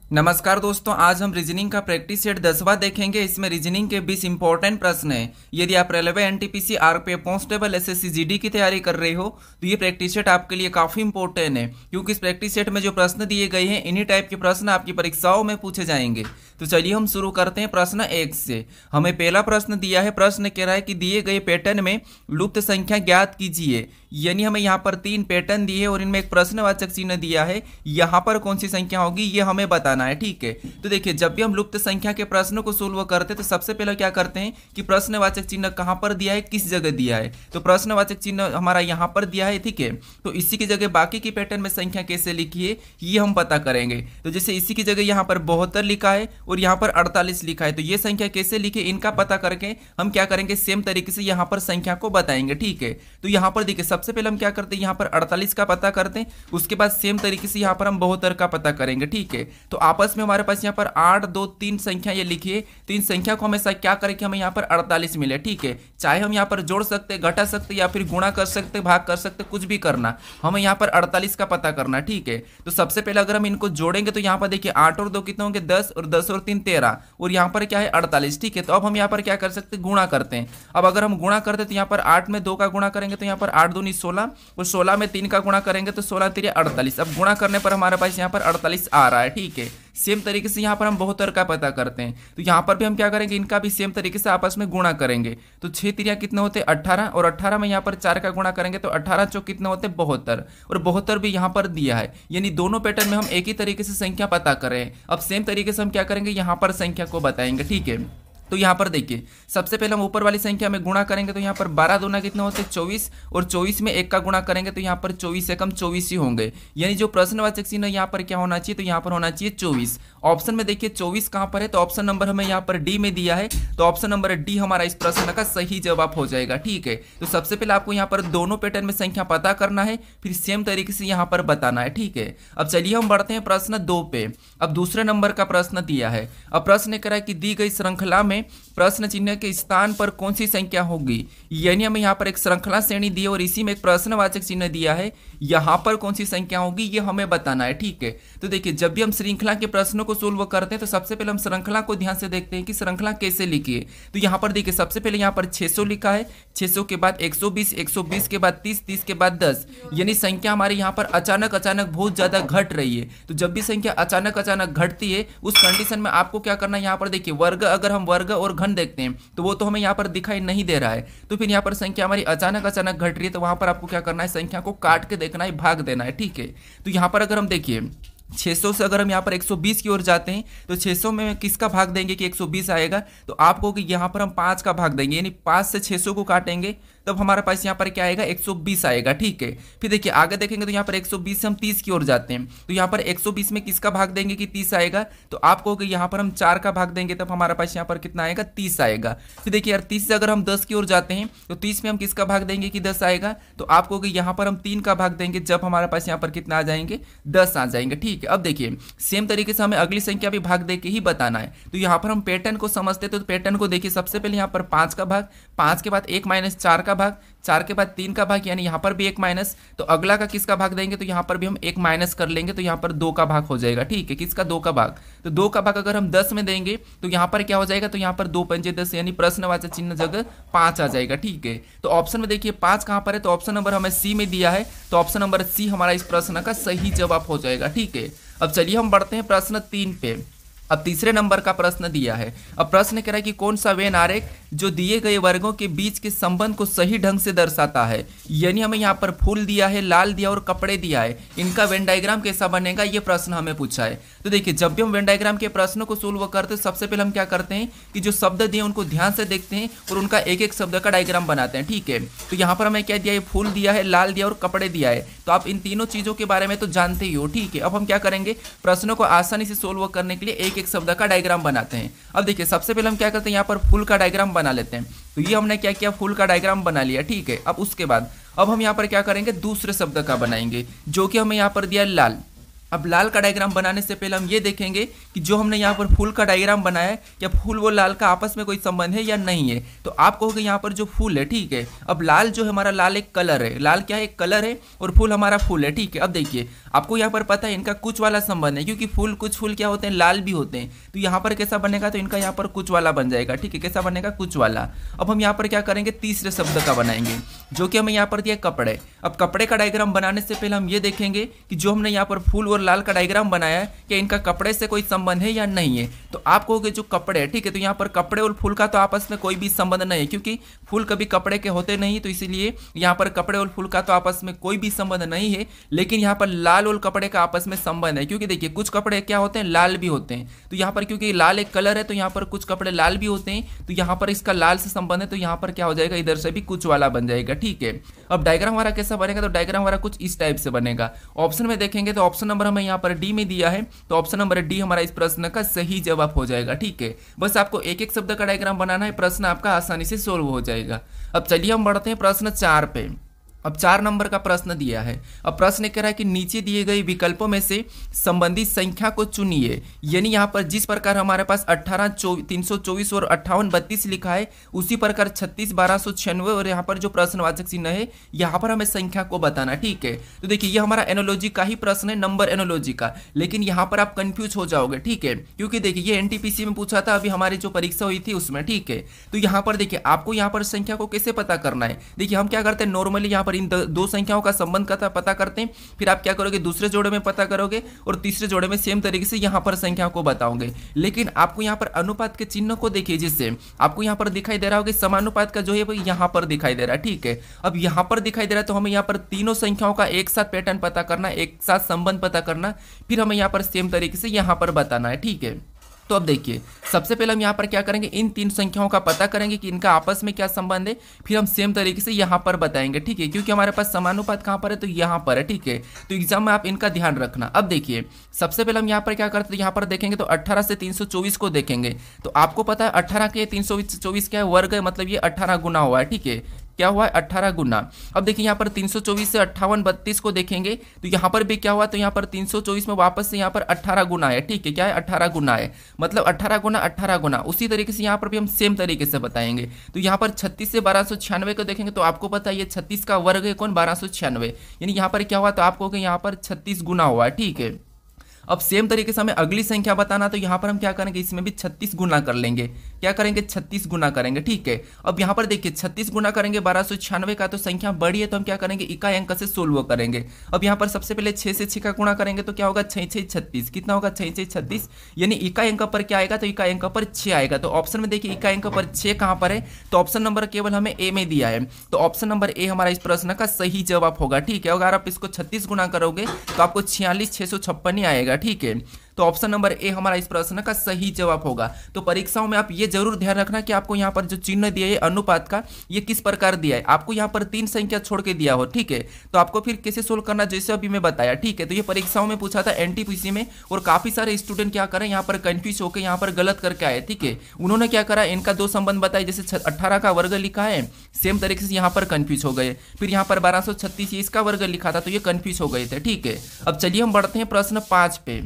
नमस्कार दोस्तों, आज हम रीजनिंग का प्रैक्टिस सेट 10वां देखेंगे। इसमें रीजनिंग के 20 इंपॉर्टेंट प्रश्न हैं। यदि आप railway, NTPC, RPF constable, SSC, GD की तैयारी कर रहे हो तो ये प्रैक्टिस सेट आपके लिए काफी इंपॉर्टेंट है, क्योंकि इस प्रैक्टिस सेट में जो प्रश्न दिए गए हैं इन्हीं टाइप के प्रश्न आपकी परीक्षाओं में पूछे जाएंगे। तो चलिए हम शुरू करते हैं प्रश्न 1 से। हमें पहला प्रश्न दिया है। प्रश्न कह रहा है कि दिए गए पैटर्न में लुप्त संख्या ज्ञात कीजिए। यानी हमें यहाँ पर 3 पैटर्न दिए हैं और इनमें एक प्रश्नवाचक चिन्ह दिया है। यहाँ पर कौन सी संख्या होगी ये हमें बताना है, ठीक है। तो देखिए, जब भी हम लुप्त संख्या के प्रश्नों को सोल्व करते हैं तो सबसे पहले क्या करते हैं कि प्रश्नवाचक चिन्ह कहाँ पर दिया है, किस जगह दिया है। तो प्रश्नवाचक चिन्ह हमारा यहाँ पर दिया है, ठीक है। तो इसी की जगह बाकी की पैटर्न में संख्या कैसे लिखी है ये हम पता करेंगे। तो जैसे इसी की जगह यहाँ पर 72 लिखा है और यहाँ पर 48 लिखा है, तो ये संख्या कैसे लिखे इनका पता करके हम क्या करेंगे, सेम तरीके से यहाँ पर संख्या को बताएंगे, ठीक है। तो यहाँ पर देखिए, सबसे पहले हम क्या करते हैं, यहाँ पर 48 का पता करते हैं, उसके बाद सेम तरीके से यहाँ पर हम 72 का पता करेंगे, ठीक है। तो आपस में हमारे पास यहाँ पर 8, 2, 3 संख्या ये लिखिए। तो इन संख्या को हमेशा क्या करें कि हमें यहाँ पर 48 मिले, ठीक है। चाहे हम यहाँ पर जोड़ सकते, घटा सकते या फिर गुणा कर सकते, भाग कर सकते, कुछ भी करना, हमें यहाँ पर 48 का पता करना, ठीक है। तो सबसे पहले अगर हम इनको जोड़ेंगे तो यहाँ पर देखिए 8 और 2 कितने होंगे, 10, और 10 और 3 13, और यहाँ पर क्या है 48, ठीक है। तो अब हम यहाँ पर क्या कर सकते हैं, गुणा करते हैं। अब अगर हम गुणा करते हैं तो यहाँ पर 8 में 2 का गुणा करेंगे तो यहाँ पर 8 दूनी 16, और 16 में 3 का गुणा करेंगे तो 16 3 48। अब गुणा करने पर हमारे पास यहाँ पर 48 आ रहा है, ठीक है। सेम तरीके से यहाँ पर हम 72 का पता करते हैं। तो यहाँ पर भी हम क्या करेंगे, इनका भी सेम तरीके से आपस में गुणा करेंगे। तो 6 3 कितने होते हैं 18, और 18 में यहाँ पर 4 का गुणा करेंगे तो 18 चौक कितने होते हैं 72, और 72 भी यहाँ पर दिया है। यानी दोनों पैटर्न में हम एक ही तरीके से संख्या पता कर रहे हैं। अब सेम तरीके से हम क्या करेंगे, यहाँ पर संख्या को बताएंगे, ठीक है। तो यहाँ पर देखिए, सबसे पहले हम ऊपर वाली संख्या में गुणा करेंगे तो यहाँ पर 12 दूना कितने होते हैं 24, और 24 में 1 का गुणा करेंगे तो यहाँ पर 24 से कम 24 ही होंगे। यानी जो प्रश्नवाचक चिन्ह यहाँ पर क्या होना चाहिए, तो यहाँ पर होना चाहिए 24। ऑप्शन में देखिए 24 कहाँ पर है, तो ऑप्शन नंबर हमें यहाँ पर डी में दिया है। तो ऑप्शन नंबर डी हमारा इस प्रश्न का सही जवाब हो जाएगा, ठीक है। तो सबसे पहले आपको यहाँ पर दोनों पैटर्न में संख्या पता करना है, फिर सेम तरीके से यहाँ पर बताना है, ठीक है। अब चलिए हम बढ़ते हैं प्रश्न 2 पे। अब दूसरे नंबर का प्रश्न दिया है। अब प्रश्न कह रहा है कि दी गई श्रृंखला में प्रश्न चिन्ह के स्थान पर कौन सी संख्या होगी। यानी हमें यहाँ पर एक श्रृंखला श्रेणी दी है और इसी में एक प्रश्नवाचक चिन्ह दिया है, यहाँ पर कौन सी संख्या होगी ये हमें बताना है, ठीक है। तो देखिए, जब भी हम श्रृंखला के प्रश्नों को सोल्व करते हैं तो सबसे पहले हम श्रृंखला को ध्यान से देखते हैं कि श्रृंखला कैसे लिखी है। तो यहाँ पर देखिए, सबसे पहले यहाँ पर 600 लिखा है, 600 के बाद 120, 120 के बाद 30, 30 के बाद 10। यानी संख्या हमारे यहाँ पर अचानक बहुत ज्यादा घट रही है। तो जब भी संख्या अचानक घटती है उस कंडीशन में आपको क्या करना है, यहाँ पर देखिए वर्ग, अगर हम वर्ग और घन देखते हैं तो वो तो हमें यहाँ पर दिखाई नहीं दे रहा है। तो फिर यहाँ पर संख्या हमारी अचानक घट रही है तो वहां पर आपको क्या करना है, संख्या को काट के देखना है, भाग देना है, ठीक है। तो यहाँ पर अगर हम देखिए 600 से अगर हम यहाँ पर 120 की ओर जाते हैं तो 600 में किसका भाग देंगे कि 120 आएगा, तो आपको कि यहाँ पर हम 5 का भाग देंगे, यानी 5 से 600 को काटेंगे तब हमारे पास यहाँ पर क्या आएगा 120 आएगा, ठीक है। फिर देखिए आगे देखेंगे तो यहाँ पर 120 से हम 30 की ओर जाते हैं तो यहाँ पर 120 में किसका भाग देंगे कि 30 आएगा, तो आपको कि यहाँ पर हम 4 का भाग देंगे तब हमारे पास यहाँ पर कितना आएगा 30 आएगा। फिर देखिए यार 30 से अगर हम 10 की ओर जाते हैं तो 30 में हम किसका भाग देंगे कि 10 आएगा, तो आपको कि यहाँ पर हम 3 का भाग देंगे जब हमारे पास यहाँ पर कितना आ जाएंगे 10 आ जाएंगे, ठीक है। अब देखिए सेम तरीके से हमें अगली संख्या भी भाग दे के ही बताना है। तो यहाँ पर हम पैटर्न को समझते तो पैटर्न को देखिए, सबसे पहले यहाँ पर 5 का भाग, 5 के बाद 1 माइनस 4 का भाग, 4 के बाद 3 का भाग, यानी यहाँ पर भी 1 माइनस, तो अगला का किसका भाग देंगे तो यहाँ पर भी हम 1 माइनस कर लेंगे तो यहाँ पर 2 का भाग हो जाएगा, ठीक है। किसका 2 का भाग, तो 2 का भाग अगर हम 10 में देंगे तो यहाँ पर क्या हो जाएगा, तो यहाँ पर 2 पंजे 10, यानी प्रश्नवाचक चिन्ह जगह 5 आ जाएगा, ठीक है। तो ऑप्शन में देखिए 5 कहाँ पर है, तो ऑप्शन नंबर हमें सी में दिया है, तो ऑप्शन नंबर सी हमारा इस प्रश्न का सही जवाब हो जाएगा, ठीक है। अब चलिए हम बढ़ते हैं प्रश्न 3 पे। अब तीसरे नंबर का प्रश्न दिया है। अब प्रश्न कह रहा है कि कौन सा वेन आरेख जो दिए गए वर्गों के बीच के संबंध को सही ढंग से दर्शाता है। यानी हमें यहाँ पर फूल दिया है, लाल दिया और कपड़े दिया है, इनका वेन डायग्राम कैसा बनेगा ये प्रश्न हमें पूछा है। तो देखिए, जब भी हम वेन डायग्राम के प्रश्नों को सोल्व करते हैं सबसे पहले हम क्या करते हैं कि जो शब्द दिए उनको ध्यान से देखते हैं और उनका एक एक शब्द का डायग्राम बनाते हैं, ठीक है। तो यहाँ पर हमें क्या दिया है, फूल दिया है, लाल दिया और कपड़े दिया है। तो आप इन तीनों चीजों के बारे में तो जानते ही हो, ठीक है। अब हम क्या करेंगे, प्रश्नों को आसानी से सोल्व करने के लिए एक एक शब्द का डायग्राम बनाते हैं। अब देखिए, सबसे पहले हम क्या करते हैं, यहाँ पर फूल का डायग्राम बना लेते हैं। तो ये हमने क्या किया, फूल का डायग्राम बना लिया, ठीक है। अब उसके बाद अब हम यहाँ पर क्या करेंगे, दूसरे शब्द का बनाएंगे जो कि हमें यहाँ पर दिया है लाल। अब लाल का डायग्राम बनाने से पहले हम ये देखेंगे कि जो हमने यहाँ पर फूल का डायग्राम बनाया है, क्या फूल वो लाल का आपस में कोई संबंध है या नहीं है। तो आप कहोगे यहाँ पर जो फूल है, ठीक है, अब लाल जो है हमारा, लाल एक कलर है, लाल क्या है, एक कलर है, और फूल हमारा फूल है, ठीक है। अब देखिए आपको यहाँ पर पता है इनका कुछ वाला संबंध है, क्योंकि फूल, कुछ फूल क्या होते हैं, लाल भी होते हैं। तो यहाँ पर कैसा बनेगा, तो इनका यहाँ पर कुछ वाला बन जाएगा, ठीक है। कैसा बनेगा, कुछ वाला। अब हम यहाँ पर क्या करेंगे, तीसरे शब्द का बनाएंगे, जो कि हमें यहाँ पर दिया कपड़े। अब कपड़े का डायग्राम बनाने से पहले हम ये देखेंगे कि जो हमने यहाँ पर फूल और लाल का डायग्राम बनाया है, कि इनका कपड़े से कोई संबंध है या नहीं है। तो आप कहोगे जो कपड़े है, ठीक है, तो यहाँ पर कपड़े और फूल का तो आपस में कोई भी संबंध नहीं है, क्योंकि फूल कभी कपड़े के होते नहीं, तो इसीलिए यहाँ पर कपड़े और फूल का तो आपस में कोई भी संबंध नहीं है। लेकिन यहाँ पर लाल और कपड़े का आपस में संबंध है, क्योंकि देखिए कुछ कपड़े क्या होते हैं, लाल भी होते हैं। तो यहाँ पर क्योंकि लाल एक कलर है, तो यहाँ पर कुछ कपड़े लाल भी होते हैं, तो यहाँ पर इसका लाल से संबंध है, तो यहाँ पर क्या हो जाएगा, इधर से भी कुछ वाला बन जाएगा, ठीक है। अब डायग्राम हमारा कैसा बनेगा, तो डायग्राम हमारा कुछ इस टाइप से बनेगा। ऑप्शन में देखेंगे तो ऑप्शन नंबर हमें यहाँ पर डी में दिया है, तो ऑप्शन नंबर डी हमारा इस प्रश्न का सही जवाब हो जाएगा, ठीक है। बस आपको एक एक शब्द का डायग्राम बनाना है, प्रश्न आपका आसानी से सोल्व हो जाएगा। अब चलिए हम बढ़ते हैं प्रश्न 4 पे। अब 4 नंबर का प्रश्न दिया है। अब प्रश्न कह रहा है कि नीचे दिए गए विकल्पों में से संबंधित संख्या को चुनिए। यानी यहाँ पर जिस प्रकार हमारे पास 18, 324 और 58, 32 लिखा है, उसी प्रकार 36, 1296 और यहाँ पर जो प्रश्नवाचक चिन्ह है, यहाँ पर हमें संख्या को बताना, ठीक है। तो देखिए ये हमारा एनोलॉजी का ही प्रश्न है, नंबर एनोलॉजी का, लेकिन यहाँ पर आप कंफ्यूज हो जाओगे, ठीक है, क्योंकि देखिए ये एनटीपीसी में पूछा था अभी हमारी जो परीक्षा हुई थी उसमें, ठीक है। तो यहाँ पर देखिए आपको यहाँ पर संख्या को कैसे पता करना है। देखिए हम क्या करते हैं, नॉर्मली यहाँ पर इन दो संख्याओं का संबंध का पता करते हैं, फिर आप क्या करोगे, दूसरे जोड़े में पता करोगे और तीसरे जोड़े में सेम तरीके से यहाँ पर संख्या को बताओगे। लेकिन आपको यहाँ पर अनुपात के चिन्ह को देखिए, जिससे आपको यहाँ पर दिखाई दे रहा होगा समानुपात का जो है वो यहाँ पर दिखाई दे रहा है, ठीक है। अब यहाँ पर दिखाई दे रहा है, तो हमें यहाँ पर तीनों संख्याओं का एक साथ पैटर्न पता करना, एक साथ संबंध पता करना, फिर हमें यहाँ पर सेम तरीके से यहाँ पर बताना है, ठीक है। तो अब देखिए सबसे पहले हम यहाँ पर क्या करेंगे, इन 3 संख्याओं का पता करेंगे कि इनका आपस में क्या संबंध है, फिर हम सेम तरीके से यहाँ पर बताएंगे, ठीक है, क्योंकि हमारे पास समानुपात कहाँ पर है, तो यहाँ पर है, ठीक है। तो एग्जाम में आप इनका ध्यान रखना। अब देखिए सबसे पहले हम यहाँ पर क्या करते हैं, यहाँ पर देखेंगे तो 18 से 324 को देखेंगे, तो आपको पता है 18 के 324 क्या है, वर्ग है, मतलब ये 18 गुना हुआ है, ठीक है, क्या हुआ है, 18 गुना। अब देखिए यहाँ पर 324 से 58, 32 को देखेंगे, तो यहाँ पर भी क्या हुआ, तो यहाँ पर 324 में वापस से यहाँ पर 18 गुना है, ठीक है, क्या है, 18 गुना है, मतलब 18 गुना 18 गुना। उसी तरीके से यहाँ पर भी हम सेम तरीके से बताएंगे। तो यहाँ पर 36 से 1296 को देखेंगे, तो आपको पता है ये 36 का वर्ग है कौन, 1296, यानी यहाँ पर क्या हुआ, तो आपको यहाँ पर 36 गुना हुआ है, ठीक है। अब सेम तरीके से हमें अगली संख्या बताना, तो यहाँ पर हम क्या करेंगे, इसमें भी 36 गुना कर लेंगे, क्या करेंगे, 36 गुना करेंगे, ठीक है। अब यहाँ पर देखिए 36 गुना करेंगे 1296 का, तो संख्या बड़ी है, तो हम क्या करेंगे, इकाई अंक से सोल्व करेंगे। अब यहाँ पर सबसे पहले 6 से 6 का गुणा करेंगे, तो क्या होगा, 6 6 36, कितना होगा, 6 6 36, यानी इकाई अंक पर क्या आएगा, तो इकाई अंक पर 6 आएगा। तो ऑप्शन में देखिए इकाई अंक पर 6 कहाँ पर है, तो ऑप्शन नंबर केवल हमें ए में दिया है, तो ऑप्शन नंबर ए हमारा इस प्रश्न का सही जवाब होगा, ठीक है। अगर आप इसको 36 गुना करोगे तो आपको 46,656 ही आएगा, ठीक है। तो ऑप्शन नंबर ए हमारा इस प्रश्न का सही जवाब होगा। तो परीक्षाओं में आप ये जरूर ध्यान रखना कि आपको यहाँ पर जो चिन्ह दिया है अनुपात का, ये किस प्रकार दिया है, आपको यहाँ पर 3 संख्या छोड़ के दिया हो, ठीक है। तो आपको फिर कैसे सोल्व करना, जैसे अभी मैं बताया, ठीक है। तो ये परीक्षाओं में पूछा था एनटीपीसी में, और काफी सारे स्टूडेंट क्या करें, यहाँ पर कंफ्यूज होकर यहाँ पर गलत करके आए, ठीक है। उन्होंने क्या करा, इनका 2 संबंध बताए, जैसे 18 का वर्ग लिखा है, सेम तरीके से यहाँ पर कंफ्यूज हो गए, फिर यहाँ पर 1236 इसका वर्ग लिखा था, तो ये कंफ्यूज हो गए थे, ठीक है। अब चलिए हम बढ़ते हैं प्रश्न 5 पे।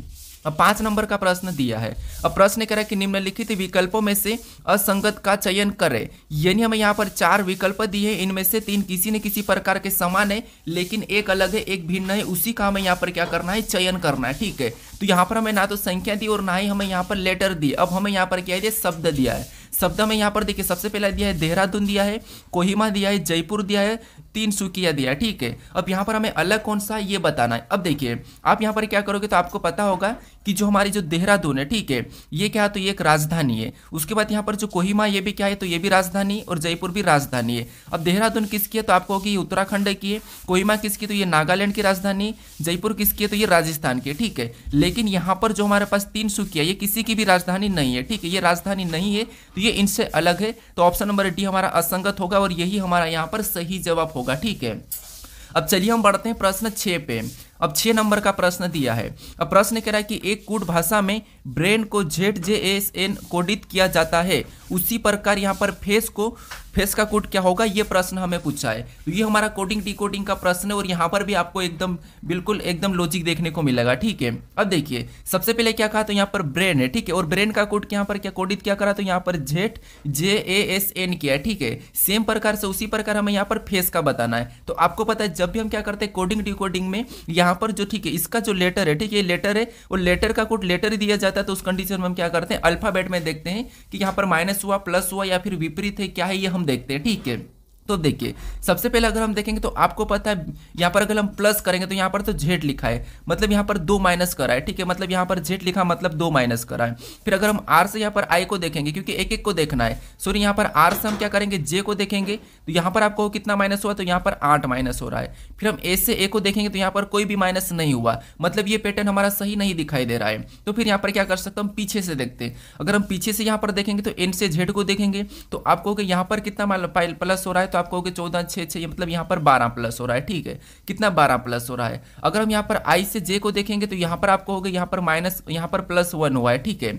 अब 5 नंबर का प्रश्न दिया है। अब प्रश्न कह रहा है कि निम्नलिखित विकल्पों में से असंगत का चयन करें। यानी हमें यहाँ पर 4 विकल्प दिए हैं, इनमें से 3 किसी न किसी प्रकार के समान है, लेकिन एक अलग है, एक भिन्न है, उसी का हमें यहाँ पर क्या करना है, चयन करना है, ठीक है। तो यहाँ पर हमें ना तो संख्या दी और ना ही हमें यहाँ पर लेटर दी। अब हमें यहाँ पर क्या है, शब्द दिया है। शब्द में यहाँ पर देखिए सबसे पहला दिया है देहरादून दिया है, कोहिमा दिया है, जयपुर दिया है, तिनसुकिया दिया है, ठीक है। अब यहाँ पर हमें अलग कौन सा ये बताना है। अब देखिए आप यहाँ पर क्या करोगे, तो आपको पता होगा कि जो हमारी जो देहरादून है, ठीक है, ये क्या है, तो ये एक राजधानी है। उसके बाद यहाँ पर जो कोहिमा ये भी क्या है, तो ये भी राजधानी, और जयपुर भी राजधानी है। अब देहरादून किसकी है, तो आपको होगी उत्तराखंड की है, कोहिमा किसकी, तो ये नागालैंड की राजधानी, जयपुर किसकी है, तो ये राजस्थान की है, ठीक है। लेकिन यहाँ पर जो हमारे पास तिनसुकिया, ये किसी की भी राजधानी नहीं है, ठीक है, ये राजधानी नहीं है, तो ये इनसे अलग है। तो ऑप्शन नंबर डी हमारा असंगत होगा और यही हमारा यहाँ पर सही जवाब होगा, ठीक है। अब चलिए हम बढ़ते हैं प्रश्न 6 पे। अब 6 नंबर का प्रश्न दिया है। अब प्रश्न कह रहा है कि एक कूट भाषा में ब्रेन को ZJSN कोडित किया जाता है उसी प्रकार यहाँ पर फेस का कोड क्या होगा, ये प्रश्न हमें पूछा है। तो ये हमारा कोडिंग डिकोडिंग का प्रश्न है और यहाँ पर भी आपको बिल्कुल एकदम लॉजिक देखने को मिलेगा, ठीक है। अब देखिए सबसे पहले क्या कहा, तो यहाँ पर ब्रेन है, ठीक है, और ब्रेन का कोड यहाँ पर क्या कोडित क्या करा, तो यहाँ पर ZJASN किया है, ठीक है। सेम प्रकार से उसी प्रकार हमें यहाँ पर फेस का बताना है। तो आपको पता है जब भी हम क्या करते हैं कोडिंग डिकोडिंग में, यहाँ पर जो ठीक है इसका जो लेटर है, ठीक है, लेटर है और लेटर का कोड लेटर ही दिया जाता है, तो उस कंडीशन में हम क्या करते हैं अल्फाबेट में देखते हैं कि यहाँ पर माइनस हुआ, प्लस हुआ या फिर विपरीत है, क्या है ये हम देखते हैं, ठीक है। तो देखिए सबसे पहले अगर हम देखेंगे तो आपको पता है यहाँ पर अगर हम प्लस करेंगे तो यहाँ पर तो Z लिखा है, मतलब यहाँ पर 2 माइनस करा है, ठीक है, मतलब यहाँ पर Z लिखा मतलब 2 माइनस करा है। फिर अगर हम R से यहाँ पर I को देखेंगे, क्योंकि एक एक को देखना है, सॉरी यहाँ पर R से हम क्या करेंगे J को देखेंगे, तो यहाँ पर आपको कितना माइनस हुआ, तो यहाँ पर 8 माइनस हो रहा है। फिर हम A से A को देखेंगे तो यहाँ पर कोई भी माइनस नहीं हुआ, मतलब ये पैटर्न हमारा सही नहीं दिखाई दे रहा है। तो फिर यहाँ पर क्या कर सकते हैं, हम पीछे से देखते हैं। अगर हम पीछे से यहाँ पर देखेंगे तो N से Z को देखेंगे तो आपको यहाँ पर कितना प्लस हो रहा है, तो आपको 14 6 6, मतलब यहाँ पर 12 प्लस हो रहा है, ठीक है, कितना 12 प्लस हो रहा है। अगर हम यहाँ पर I से J को देखेंगे तो यहाँ पर आपको होगा यहाँ पर माइनस, यहाँ पर +1 हुआ है, ठीक है।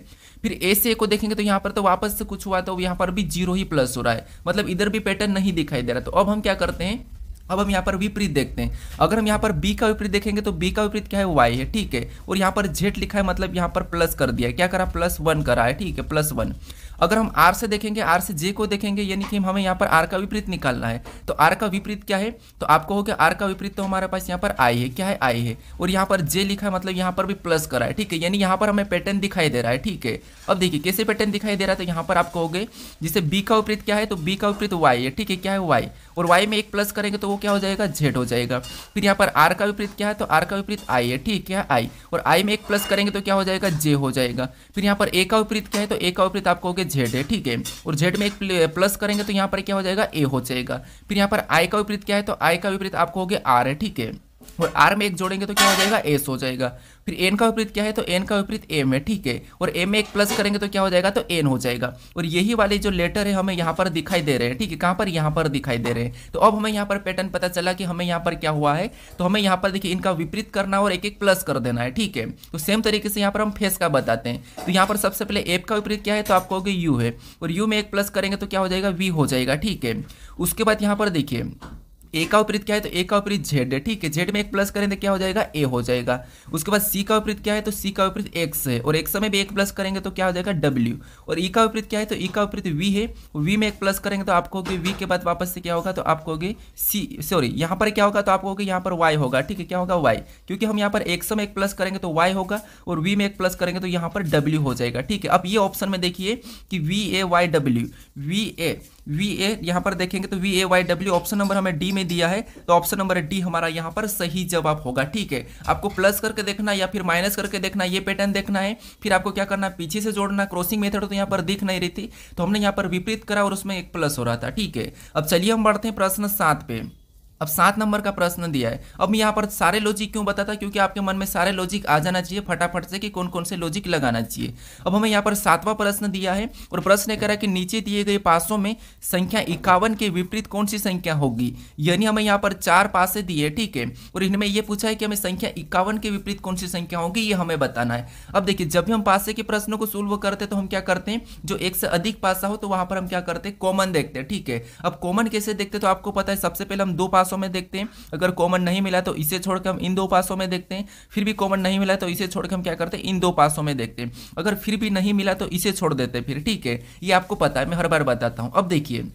फिर A से A को देखेंगे तो यहाँ पर तो वापस से कुछ हुआ, तो यहाँ पर भी 0 ही प्लस हो रहा है, मतलब इधर भी पैटर्न नहीं दिखाई दे रहा। तो अब हम क्या करते हैं, अब हम यहाँ पर विपरीत देखते हैं। अगर हम यहाँ पर B का विपरीत देखेंगे तो B का विपरीत क्या है, Y है, ठीक है, और यहाँ पर Z लिखा है, मतलब यहाँ पर प्लस कर दिया है, क्या करा, +1 करा है, ठीक है, +1। अगर हम R से देखेंगे, R से J को देखेंगे, यानी कि हमें यहाँ पर R का विपरीत निकालना है। तो R का विपरीत क्या है, तो आपको हो गया R का विपरीत, तो हमारे पास यहाँ पर I है, क्या है, I है, और यहाँ पर J लिखा है, मतलब यहाँ पर भी प्लस करा है, ठीक है, यानी यहाँ पर हमें पैटर्न दिखाई दे रहा है, ठीक है। अब देखिए कैसे पैटर्न दिखाई दे रहा है, तो यहाँ पर आपको हो गए जिसे B का विपरीत क्या है, तो B का विपरीत Y है, ठीक है, क्या है, Y, और Y में एक प्लस करेंगे तो वो क्या हो जाएगा, Z हो जाएगा। फिर यहाँ पर R का विपरीत क्या है, तो R का विपरीत I है, ठीक है, I, और I में एक प्लस करेंगे तो क्या हो जाएगा, J हो जाएगा। फिर यहाँ पर A का विपरीत क्या है, तो A का विपरीत आपको हो गया Z है, ठीक है, और Z में एक प्लस करेंगे तो यहाँ पर क्या हो जाएगा, A हो जाएगा। फिर यहाँ पर I का विपरीत क्या है, तो I का विपरीत आपको हो गया R है, ठीक है, और R में एक जोड़ेंगे तो क्या हो जाएगा, S हो जाएगा। फिर N का विपरीत क्या है, तो N का विपरीत M है, ठीक है, और M में एक प्लस करेंगे तो क्या हो जाएगा, तो N हो जाएगा। और यही वाले जो लेटर है हमें यहाँ पर दिखाई दे रहे हैं, ठीक है, कहाँ पर, यहाँ पर दिखाई दे रहे हैं। तो अब हमें यहाँ पर पैटर्न पता चला कि हमें यहाँ पर क्या हुआ है, तो हमें यहाँ पर देखिए इनका विपरीत करना और एक एक प्लस कर देना है, ठीक है। तो सेम तरीके से यहाँ पर हम फेस का बताते हैं। तो यहाँ पर सबसे पहले एफ का विपरीत क्या है, तो आपको होगा U है, और U में एक प्लस करेंगे तो क्या हो जाएगा, V हो जाएगा, ठीक है। उसके बाद यहाँ पर देखिए ए का विपरीत क्या है, तो ए का विपरीत Z है, ठीक है, Z में एक प्लस करें तो क्या हो जाएगा, A हो जाएगा। उसके बाद C का विपरीत क्या है, तो C का विपरीत X है, और X में भी एक प्लस करेंगे तो क्या हो जाएगा, W। और E का विपरीत क्या है, तो E का विपरीत V है, V में एक प्लस करेंगे तो आपको होगी V के बाद वापस से क्या होगा, तो आपको होगी यहाँ पर क्या होगा, तो आपको होगी यहाँ पर Y होगा, ठीक है, क्या होगा, Y, क्योंकि हम यहाँ पर X में एक प्लस करेंगे तो Y होगा, और V में एक प्लस करेंगे तो यहाँ पर W हो जाएगा, ठीक है। अब ये ऑप्शन में देखिए कि VAYW, VA यहाँ पर देखेंगे तो VAYW ऑप्शन नंबर हमें D में दिया है, तो ऑप्शन नंबर D हमारा यहाँ पर सही जवाब होगा, ठीक है। आपको प्लस करके देखना या फिर माइनस करके देखना, ये पैटर्न देखना है। फिर आपको क्या करना, पीछे से जोड़ना, क्रॉसिंग मेथड तो यहाँ पर दिख नहीं रही थी, तो हमने यहाँ पर विपरीत करा और उसमें एक प्लस हो रहा था, ठीक है। अब चलिए हम बढ़ते हैं प्रश्न 7 पे। अब 7 नंबर का प्रश्न दिया है। अब मैं यहाँ पर सारे लॉजिक क्यों बताता, क्योंकि आपके मन में सारे लॉजिक आ जाना चाहिए फटाफट से कि कौन कौन से लॉजिक लगाना चाहिए। अब हमें यहाँ पर 7वां प्रश्न दिया है और प्रश्न कह रहा है कि नीचे दिए गए पासों में संख्या 51 के विपरीत कौन सी संख्या होगी। यानी हमें यहाँ पर 4 पासे दिए, ठीक है, और इनमें यह पूछा है कि हमें संख्या 51 के विपरीत कौन सी संख्या होगी, ये हमें बताना है। अब देखिए जब भी हम पासे के प्रश्नों को सोल्व करते हैं तो हम क्या करते हैं, जो एक से अधिक पासा हो तो वहां पर हम क्या करते हैं, कॉमन देखते हैं, ठीक है। अब कॉमन कैसे देखते हैं, तो आपको पता है सबसे पहले हम 2 पासों में देखते हैं, अगर कॉमन नहीं मिला तो इसे छोड़कर हम इन 2 पासों में देखते हैं, फिर भी कॉमन नहीं मिला तो इसे छोड़कर हम क्या करते हैं, इन 2 पासों में देखते हैं, अगर फिर भी नहीं मिला तो इसे छोड़ देते हैं फिर, ठीक है। ये आपको पता है, मैं हर बार बताता हूं। अब देखिए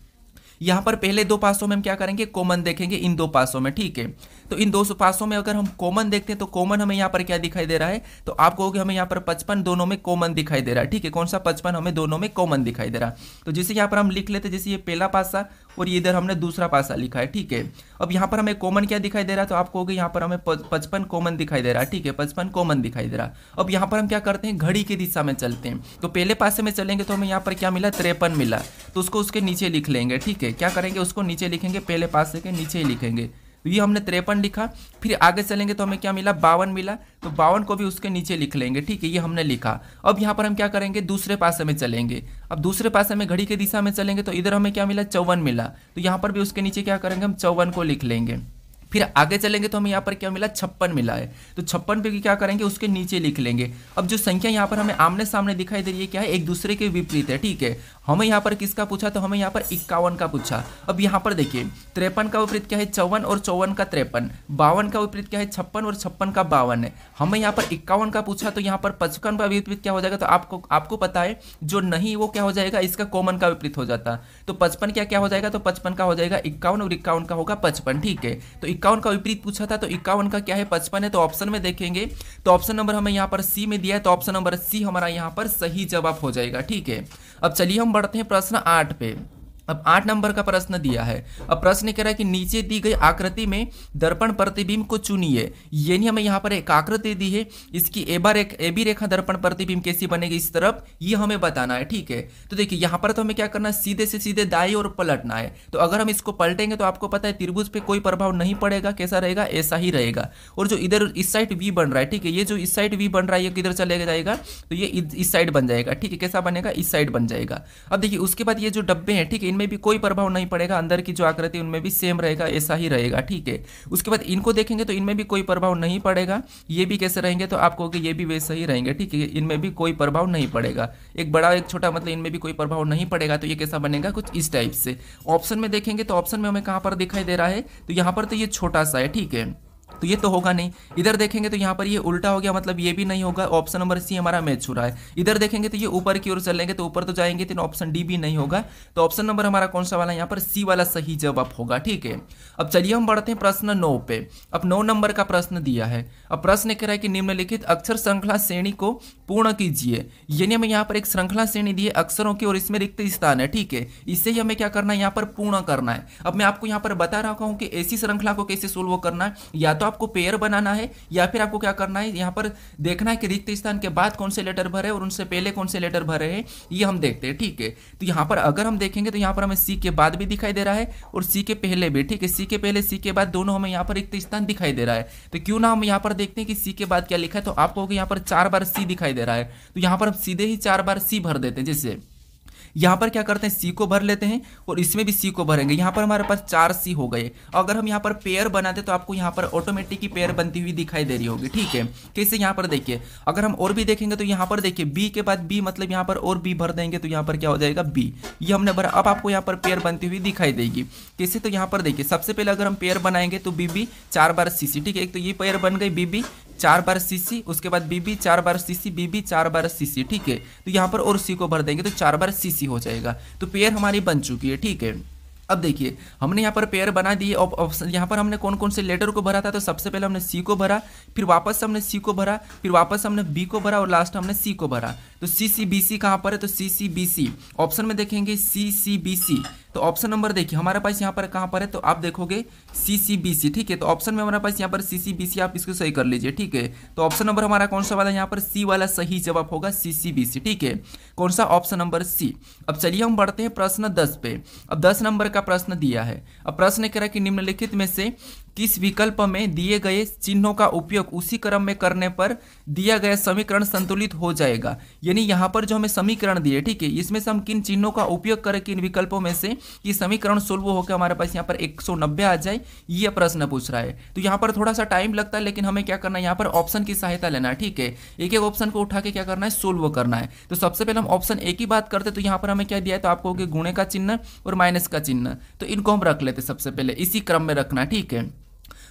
यहाँ पर पहले 2 पासों में हम क्या करेंगे, कॉमन देखेंगे इन 2 पासों में, ठीक है। तो इन 2 पासों में अगर हम कॉमन देखते हैं तो कॉमन हमें यहाँ पर क्या दिखाई दे रहा है, तो आप कहोगे हमें यहाँ पर 55 दोनों में कॉमन दिखाई दे रहा है, ठीक है। कौन सा 55 हमें दोनों में कॉमन दिखाई दे रहा है, तो जैसे यहाँ पर हम लिख लेते, जैसे ये पहला पासा और ये इधर हमने दूसरा पासा लिखा है, ठीक है। अब यहाँ पर हमें कॉमन क्या दिखाई दे रहा है, तो आप कहोगे यहाँ पर हमें 55 कॉमन दिखाई दे रहा है, ठीक है, 55 कॉमन दिखाई दे रहा है। अब यहाँ पर हम क्या करते हैं, घड़ी की दिशा में चलते हैं, तो पहले पासे में चलेंगे तो हमें यहाँ पर क्या मिला, 53 मिला, तो उसको उसके नीचे लिख लेंगे, ठीक है। क्या करेंगे, उसको नीचे लिखेंगे, पहले पासे के नीचे ही लिखेंगे, तो ये हमने 53 लिखा। फिर आगे चलेंगे तो हमें क्या मिला, 52 मिला, तो 52 को भी उसके नीचे लिख लेंगे, ठीक है, ये हमने लिखा। अब यहाँ पर हम क्या करेंगे, दूसरे पासे में चलेंगे। अब दूसरे पासे में घड़ी की दिशा में चलेंगे तो इधर हमें क्या मिला, 54 मिला, तो यहाँ पर भी उसके नीचे क्या करेंगे, हम 54 को लिख लेंगे। फिर आगे चलेंगे तो हमें यहाँ पर क्या मिला, 56 मिला है। तो 56 पे क्या करेंगे, उसके नीचे लिख लेंगे। अब जो संख्या यहाँ पर हमें आमने सामने दिखाई दे रही है क्या है, एक दूसरे के विपरीत है, ठीक है। हमें यहाँ पर किसका पूछा, तो हमें यहाँ पर 51 का पूछा। अब यहाँ पर देखिए 53 का विपरीत क्या है, 54 और 54 का 53, 52 का विपरीत क्या है, 56 और 56 का 52 है। हमें यहाँ पर 51 का पूछा, तो यहाँ पर 55 का विपरीत क्या हो जाएगा, तो आपको पता है जो नहीं वो क्या हो जाएगा, इसका कॉमन का विपरीत हो जाता। तो 55 क्या हो जाएगा, तो 55 का हो जाएगा 51 और 51 का होगा 55, ठीक है। तो 51 का विपरीत पूछा था, तो 51 का क्या है, 55 है। तो ऑप्शन में देखेंगे तो ऑप्शन नंबर हमें यहाँ पर सी में दिया है, तो ऑप्शन नंबर सी हमारा यहाँ पर सही जवाब हो जाएगा, ठीक है। अब चलिए हम बढ़ते हैं प्रश्न 8 पे। अब 8 नंबर का प्रश्न दिया है। अब प्रश्न कह रहा है कि नीचे दी गई आकृति में दर्पण प्रतिबिंब को चुनिए। यानी हमें यहाँ पर एक आकृति दी है, इसकी ए बी रेखा दर्पण प्रतिबिंब कैसी बनेगी इस तरफ, ये हमें बताना है, ठीक है। तो देखिए यहाँ पर तो हमें क्या करना है, सीधे से सीधे दाई और पलटना है। तो अगर हम इसको पलटेंगे तो आपको पता है त्रिभुज पे कोई प्रभाव नहीं पड़ेगा, कैसा रहेगा, ऐसा ही रहेगा। और जो इधर इस साइड वी बन रहा है, ठीक है, ये जो इस साइड वी बन रहा है ये किधर चलेगा जाएगा, तो ये इस साइड बन जाएगा, ठीक है। कैसा बनेगा, इस साइड बन जाएगा। अब देखिए उसके बाद ये जो डब्बे हैं, ठीक है, में भी कोई प्रभाव नहीं पड़ेगा, अंदर की जो आकृति उनमें भी सेम रहेगा, ऐसा ही रहेगा, ठीक है। उसके बाद इनको देखेंगे तो इनमें भी कोई प्रभाव नहीं पड़ेगा, ये भी कैसे रहेंगे, तो आपको ये भी वैसे ही रहेंगे, ठीक है। इनमें भी कोई प्रभाव नहीं पड़ेगा, एक बड़ा एक छोटा मतलब इनमें भी कोई प्रभाव नहीं पड़ेगा। तो ये कैसा बनेगा, कुछ इस टाइप से। ऑप्शन में देखेंगे तो ऑप्शन में हमें कहां पर दिखाई दे रहा है, तो यहां पर तो ये छोटा सा है, ठीक है, तो ये तो होगा नहीं। इधर देखेंगे तो यहाँ पर ये उल्टा हो गया, मतलब ये भी नहीं होगा। ऑप्शन नंबर सी हमारा मैच हो रहा है। इधर देखेंगे तो ये ऊपर की ओर चलेंगे तो ऊपर तो जाएंगे, तो ऑप्शन डी भी नहीं होगा। तो ऑप्शन नंबर हमारा कौन सा वाला, यहाँ पर सी वाला सही जवाब होगा, ठीक है। अब चलिए हम बढ़ते हैं प्रश्न 9 पे। अब 9 नंबर का प्रश्न दिया है। अब प्रश्न कह रहा है कि निम्नलिखित अक्षर श्रृंखला श्रेणी को पूर्ण कीजिए। यानी हमें यहाँ पर एक श्रृंखला श्रेणी दी है अक्षरों की और इसमें रिक्त स्थान है, ठीक है। इससे ही हमें क्या करना है, यहाँ पर पूर्ण करना है। अब मैं आपको यहाँ पर बता रहा हूँ कि ऐसी श्रृंखला को कैसे सोल्व करना है। या तो आपको पेयर बनाना है या फिर आपको क्या करना है, यहाँ पर देखना है कि रिक्त स्थान के बाद कौन से लेटर भरे और उनसे पहले कौन से लेटर भरे हैं, ये हम देखते हैं, ठीक है। तो यहाँ पर अगर हम देखेंगे तो यहाँ पर हमें सी के बाद भी दिखाई दे रहा है और सी के पहले भी, ठीक है। सी के पहले सी के बाद दोनों हमें यहाँ पर रिक्त स्थान दिखाई दे रहा है। तो क्यों ना हम यहाँ पर देखते हैं कि सी के बाद क्या लिखा है। तो आपको यहाँ पर 4 बार सी दिखाई दे रहा है, तो यहाँ पर हम सीधे ही 4 बार सी भर देते हैं। जैसे यहाँ पर क्या करते हैं, सी को भर लेते हैं और इसमें भी सी को भरेंगे। यहाँ पर हमारे पास 4 सी हो गए। अगर हम यहाँ पर पेयर बनाते तो आपको यहाँ पर ऑटोमेटिक ही पेयर बनती हुई दिखाई दे रही होगी, ठीक है। कैसे, यहाँ पर देखिए, अगर हम और भी देखेंगे तो यहाँ पर देखिए बी के बाद बी, मतलब यहाँ पर और बी भर देंगे तो यहाँ पर क्या हो जाएगा, बी, ये हमने भरा। अब आपको यहाँ पर पेयर बनती हुई दिखाई देगी। कैसे, तो यहाँ पर देखिए सबसे पहले अगर हम पेयर बनाएंगे तो बी बी 4 बार सी सी, ठीक है। एक तो ये पेयर बन गई बी बी 4 बार सी सी, उसके बाद बी बी 4 बार सी सी, बी बी 4 बार सी सी, ठीक है। तो यहाँ पर और सी को भर देंगे तो 4 बार सी सी हो जाएगा। तो पेयर हमारी बन चुकी है, ठीक है। अब देखिए हमने यहाँ पर पेयर बना दिए। ऑप्शन यहाँ पर हमने कौन कौन से लेटर को भरा था, तो सबसे पहले हमने सी को भरा, फिर वापस हमने सी को भरा, फिर वापस हमने बी को भरा और लास्ट हमने सी को भरा। तो सी सी बी सी कहाँ पर है, तो सी सी बी सी ऑप्शन में देखेंगे सी सी बी सी। तो ऑप्शन नंबर देखिए हमारे पास यहाँ पर कहाँ पर है, तो आप देखोगे सी सी बी सी, ठीक है। तो ऑप्शन में हमारे पास यहाँ पर सी सी बी सी, आप इसको सही कर लीजिए, ठीक है। तो ऑप्शन नंबर हमारा कौन सा वाला, यहाँ पर सी वाला सही जवाब होगा, सी सी बी सी, ठीक है। कौन सा, ऑप्शन नंबर सी। अब चलिए हम बढ़ते हैं प्रश्न 10 पे। अब 10 नंबर का प्रश्न दिया है। अब प्रश्न कह रहा है कि निम्नलिखित में से किस विकल्प में दिए गए चिन्हों का उपयोग उसी क्रम में करने पर दिया गया समीकरण संतुलित हो जाएगा। यानी यहाँ पर जो हमें समीकरण दिए, ठीक है, इसमें से हम किन चिन्हों का उपयोग करें किन विकल्पों में से कि समीकरण सोल्व होकर हमारे पास यहाँ पर 190 आ जाए, ये प्रश्न पूछ रहा है। तो यहाँ पर थोड़ा सा टाइम लगता है, लेकिन हमें क्या करना है, यहाँ पर ऑप्शन की सहायता लेना है, ठीक है। एक एक ऑप्शन को उठा के क्या करना है, सोल्व करना है। तो सबसे पहले हम ऑप्शन ए की बात करते, तो यहाँ पर हमें क्या दिया है, तो आपको गुणे का चिन्ह और माइनस का चिन्ह, तो इनको हम रख लेते सबसे पहले, इसी क्रम में रखना, ठीक है।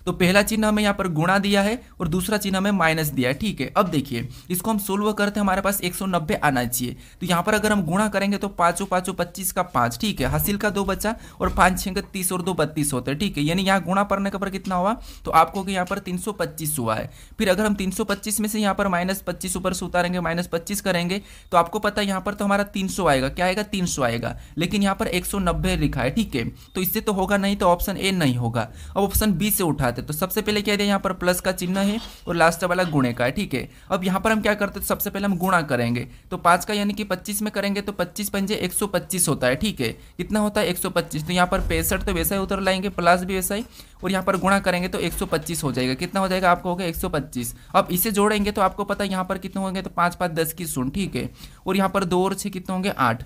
तो पहला चिन्ह हमें यहाँ पर गुणा दिया है और दूसरा चिन्ह हमें माइनस दिया है, ठीक है। अब देखिए इसको हम सोल्व करते हैं, हमारे पास 190 आना चाहिए। तो यहाँ पर अगर हम गुणा करेंगे तो 5 5 25 का 5, ठीक है। हासिल का 2 बचा और 5 6 30 और 2 32 होते हैं, ठीक है। यानी यहाँ गुणा करने का पर कितना हुआ, तो आपको यहाँ पर 325 हुआ है। फिर अगर हम 325 में से यहाँ पर -25 ऊपर से उतारेंगे, -25 करेंगे तो आपको पता है यहाँ पर तो हमारा 300 आएगा। क्या आएगा, 300 आएगा, लेकिन यहाँ पर 190 लिखा है, ठीक है। तो इससे तो होगा नहीं, तो ऑप्शन ए नहीं होगा। अब ऑप्शन बी से उठाते, तो सबसे पहले क्या दिया, यहाँ पर प्लस का चिन्ह है और लास्ट वाला गुणे का है, ठीक है। अब यहाँ पर हम क्या करते हैं, सबसे पहले हम गुणा करेंगे, तो 5 का यानी कि 25 में करेंगे तो 25 पंजे 125 होता है, ठीक है। कितना होता है, 125। तो यहाँ पर 65 तो वैसा ही उतर लाएंगे, प्लस भी वैसा ही, और यहाँ पर गुणा करेंगे तो 125 हो जाएगा। कितना हो जाएगा, आपको होगा 125। अब इसे जोड़ेंगे तो आपको पता है यहाँ पर कितने होंगे, तो 5 5 10 की 0, ठीक है। और यहाँ पर 2 और 6 कितने होंगे, 8।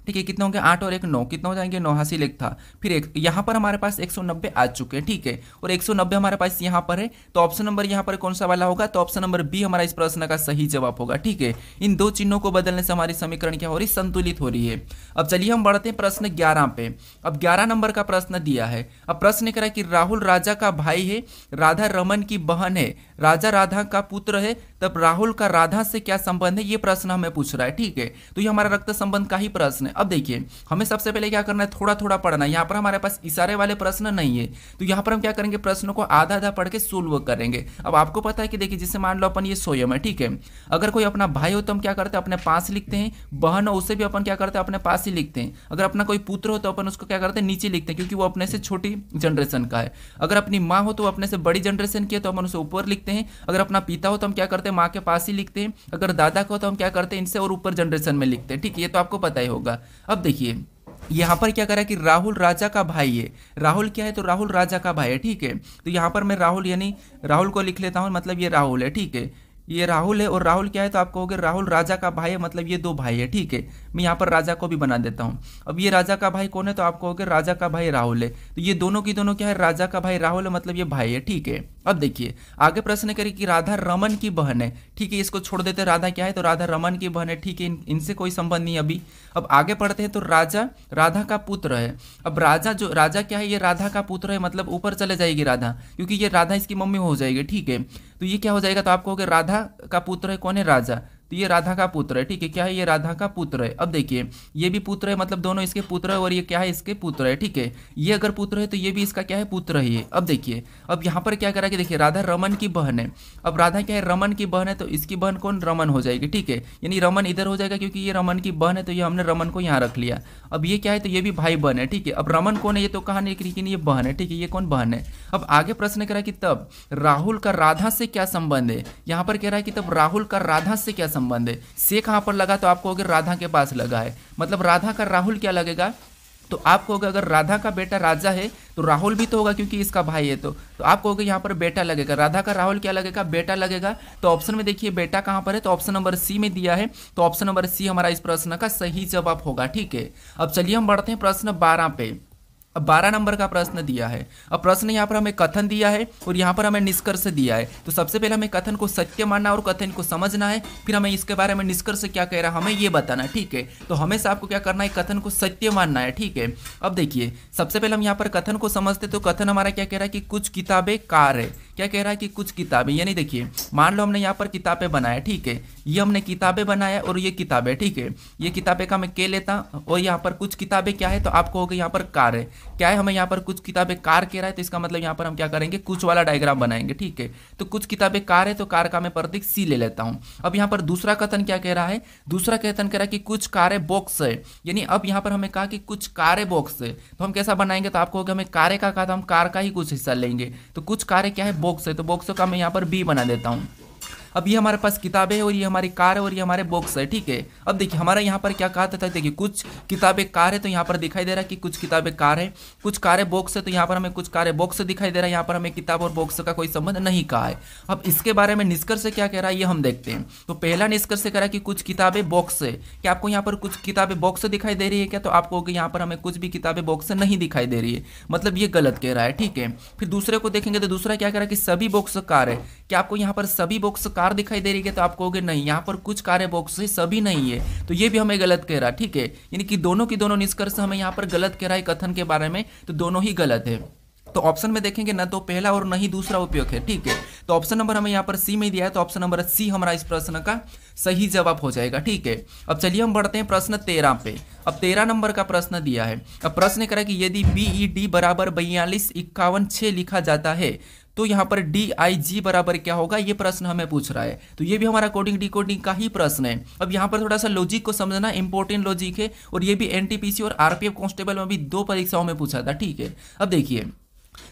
ठीक है, कितने होंगे 8 और 1 9, कितना हो जाएंगे 9 हासिल एक था, फिर एक यहाँ पर हमारे पास 190 आ चुके हैं। ठीक है, और 190 हमारे पास यहाँ पर है, तो ऑप्शन नंबर यहाँ पर कौन सा वाला होगा, तो ऑप्शन नंबर बी हमारा इस प्रश्न का सही जवाब होगा। ठीक है, इन दो चिन्हों को बदलने से हमारी समीकरण क्या हो रही, संतुलित हो रही है। अब चलिए हम बढ़ते हैं प्रश्न 11 पे। अब 11 नंबर का प्रश्न दिया है। अब प्रश्न कह रहा है कि राहुल राजा का भाई है, राधा रमन की बहन है, राजा राधा का पुत्र है, तब राहुल का राधा से क्या संबंध है, ये प्रश्न हमें पूछ रहा है। ठीक है, तो ये हमारा रक्त संबंध का ही प्रश्न है। अब देखिए हमें सबसे पहले क्या करना है, थोड़ा थोड़ा पढ़ना है। यहाँ पर हमारे पास इशारे वाले प्रश्न नहीं है, तो यहाँ पर हम क्या करेंगे, प्रश्नों को आधा आधा पढ़ के सोल्व करेंगे। अब आपको पता है कि देखिए जैसे मान लो अपन ये स्वयं है, ठीक है, अगर कोई अपना भाई हो तो हम क्या करते हैं, अपने पास लिखते हैं, बहन हो उसे भी अपन क्या करते हैं, अपने पास ही लिखते हैं। अगर अपना कोई पुत्र हो तो अपन उसको क्या करते हैं, नीचे लिखते हैं, क्योंकि वो अपने से छोटी जनरेशन का है। अगर अपनी माँ हो तो अपने से बड़ी जनरेशन की है तो अपन उसे ऊपर लिखते हैं। अगर अपना पिता हो तो हम क्या करते हैं, माँ के पास ही लिखते हैं। अगर दादा को तो हम क्या करते हैं, इनसे और ऊपर जनरेशन में लिखते हैं। ठीक है, ये तो आपको पता ही होगा। अब देखिए यहाँ पर क्या करा कि राहुल राजा का भाई है, राहुल क्या है, तो राहुल राजा का भाई है। ठीक है, तो यहाँ पर मैं राहुल यानी राहुल को लिख लेता हूँ, मतलब ये राहुल है। ठीक है, ये राहुल है, और राहुल क्या है, तो आप कहोगे राहुल राजा का भाई है, मतलब ये दो भाई है। ठीक है, मैं यहाँ पर राजा को भी बना देता हूँ। अब ये राजा का भाई कौन है, तो आप कहोगे राजा का भाई राहुल है। तो ये दोनों की दोनों क्या है, राजा का भाई राहुल है, मतलब ये भाई है। ठीक है, अब देखिए आगे प्रश्न करें कि राधा रमन की बहन है। ठीक है, इसको छोड़ देते, राधा क्या है, तो राधा रमन की बहन है। ठीक है, इनसे कोई संबंध नहीं अभी। अब आगे पढ़ते हैं, तो राजा राधा का पुत्र है। अब राजा क्या है, ये राधा का पुत्र है, मतलब ऊपर चले जाएगी राधा, क्योंकि ये राधा इसकी मम्मी हो जाएगी। ठीक है, तो ये क्या हो जाएगा, तो आप कहोगे राधा का पुत्र है, कौन है, राजा, तो ये राधा का पुत्र है। ठीक है, क्या है, ये राधा का पुत्र है। अब देखिए ये भी पुत्र है, मतलब दोनों इसके पुत्र है, और ये क्या है, इसके पुत्र है। ठीक है, ये अगर पुत्र है तो ये भी इसका क्या है, पुत्र ही है। अब देखिए अब यहाँ पर क्या करा कि देखिए राधा रमन की बहन है। अब राधा क्या है, रमन की बहन है, तो इसकी बहन कौन, रमन हो जाएगी। ठीक है, यानी रमन इधर हो जाएगा, क्योंकि ये रमन की बहन है, तो ये हमने रमन को यहाँ रख लिया। अब ये क्या है, तो ये भी भाई बहन है। ठीक है, अब रमन कौन है, ये तो कहा नहीं, लेकिन ये बहन है। ठीक है, ये कौन, बहन है। अब आगे प्रश्न करा कि तब राहुल का राधा से क्या संबंध है। यहाँ पर कह रहा है कि तब राहुल का राधा से क्या संबंध है। से कहाँ पर लगा, तो आपको अगर राधा के पास लगा है, मतलब राधा का राहुल क्या लगेगा, तो आप कहोगे अगर राधा का बेटा राजा है तो राहुल भी तो होगा, क्योंकि इसका भाई है। तो आप कहोगे यहाँ पर बेटा लगेगा, राधा का राहुल क्या लगेगा, बेटा लगेगा। तो ऑप्शन में देखिए बेटा कहाँ पर है, तो ऑप्शन नंबर सी में दिया है, तो ऑप्शन नंबर सी हमारा इस प्रश्न का सही जवाब होगा। ठीक है, अब चलिए हम बढ़ते हैं प्रश्न 12 पे। अब 12 नंबर का प्रश्न दिया है। अब प्रश्न यहाँ पर हमें कथन दिया है और यहाँ पर हमें निष्कर्ष दिया है। तो सबसे पहले हमें कथन को सत्य मानना और कथन को समझना है, फिर हमें इसके बारे में निष्कर्ष क्या कह रहा है हमें ये बताना है। ठीक है, तो हमेशा आपको क्या करना है, कथन को सत्य मानना है। ठीक है, अब देखिए सबसे पहले हम यहाँ पर कथन को समझते, तो कथन हमारा क्या कह रहा है कि कुछ किताबें कार है। क्या कह रहा है कि कुछ किताबें, यानी देखिए मान लो हमने यहाँ पर किताबें बनाया। ठीक है, ये हमने किताबें बनाया और ये किताबें। ठीक है, ये किताबें का मैं के लेता, और यहाँ पर कुछ किताबें क्या है, तो आपको होगा यहाँ पर कार है। क्या है, हमें यहाँ पर कुछ किताबें कार कह रहा है, तो इसका मतलब यहाँ पर हम क्या करेंगे, कुछ वाला डायग्राम बनाएंगे। ठीक है, तो कुछ किताबें कार है, तो कार का मैं प्रतीक सी ले लेता हूँ। अब यहाँ पर दूसरा कथन क्या कह रहा है, दूसरा कथन कह रहा है कि कुछ कारें बॉक्स है, यानी अब यहाँ पर हमें कहा कि कुछ कारें बॉक्स है, तो हम कैसा बनाएंगे, तो आपको होगा हमें कारें का कहा, तो हम कार का ही कुछ हिस्सा लेंगे। तो कुछ कारें क्या है, बॉक्स है, तो बॉक्स का मैं यहाँ पर बी बना देता हूँ। अब ये हमारे पास किताबें है और ये हमारी कार है और ये हमारे बॉक्स है। ठीक है, अब देखिए हमारा यहाँ पर क्या कहा था, देखिए कुछ किताबें कार है, तो यहाँ पर दिखाई दे रहा है कि कुछ किताबें कार है, कुछ कारें बॉक्स है, तो यहाँ पर हमें कुछ कारें बॉक्स दिखाई दे रहा है, यहाँ पर हमें किताब और बॉक्स का कोई संबंध नहीं कहा है। अब इसके बारे में निष्कर्ष क्या कह रहा है ये हम देखते हैं। तो पहला निष्कर्ष कह रहा है कि कुछ किताबें बॉक्स है। क्या आपको यहाँ पर कुछ किताबें बॉक्स दिखाई दे रही है क्या, तो आपको यहाँ पर हमें कुछ भी किताबें बॉक्स नहीं दिखाई दे रही है, मतलब ये गलत कह रहा है। ठीक है, फिर दूसरे को देखेंगे तो दूसरा क्या कह रहा है कि सभी बॉक्स कार है। क्या आपको यहाँ पर सभी बॉक्स कार दिखाई दे रही है, तो आप कहोगे नहीं, यहाँ पर कुछ कारें बॉक्स है, सभी नहीं है, तो ये भी हमें गलत कह रहा है। ठीक है, यानी कि दोनों की दोनों निष्कर्ष हमें यहाँ पर गलत कह रहा है कथन के बारे में, तो दोनों ही गलत है। तो ऑप्शन में देखेंगे ना तो पहला और नहीं दूसरा उपयोग है। ठीक है, तो ऑप्शन नंबर हमें यहाँ पर सी में दिया है, तो ऑप्शन नंबर सी हमारा इस प्रश्न का सही जवाब हो जाएगा। ठीक है, अब चलिए हम बढ़ते हैं प्रश्न 13 पे। अब 13 नंबर का प्रश्न दिया है। अब प्रश्न करा कि यदि BED बराबर 42 51 6 लिखा जाता है तो यहाँ पर DIG बराबर क्या होगा, ये प्रश्न हमें पूछ रहा है। तो ये भी हमारा कोडिंग डिकोडिंग का ही प्रश्न है। अब यहाँ पर थोड़ा सा लॉजिक को समझना इंपॉर्टेंट लॉजिक है, और ये भी NTPC और RPF कांस्टेबल में भी 2 परीक्षाओं में पूछा था। ठीक है, अब देखिए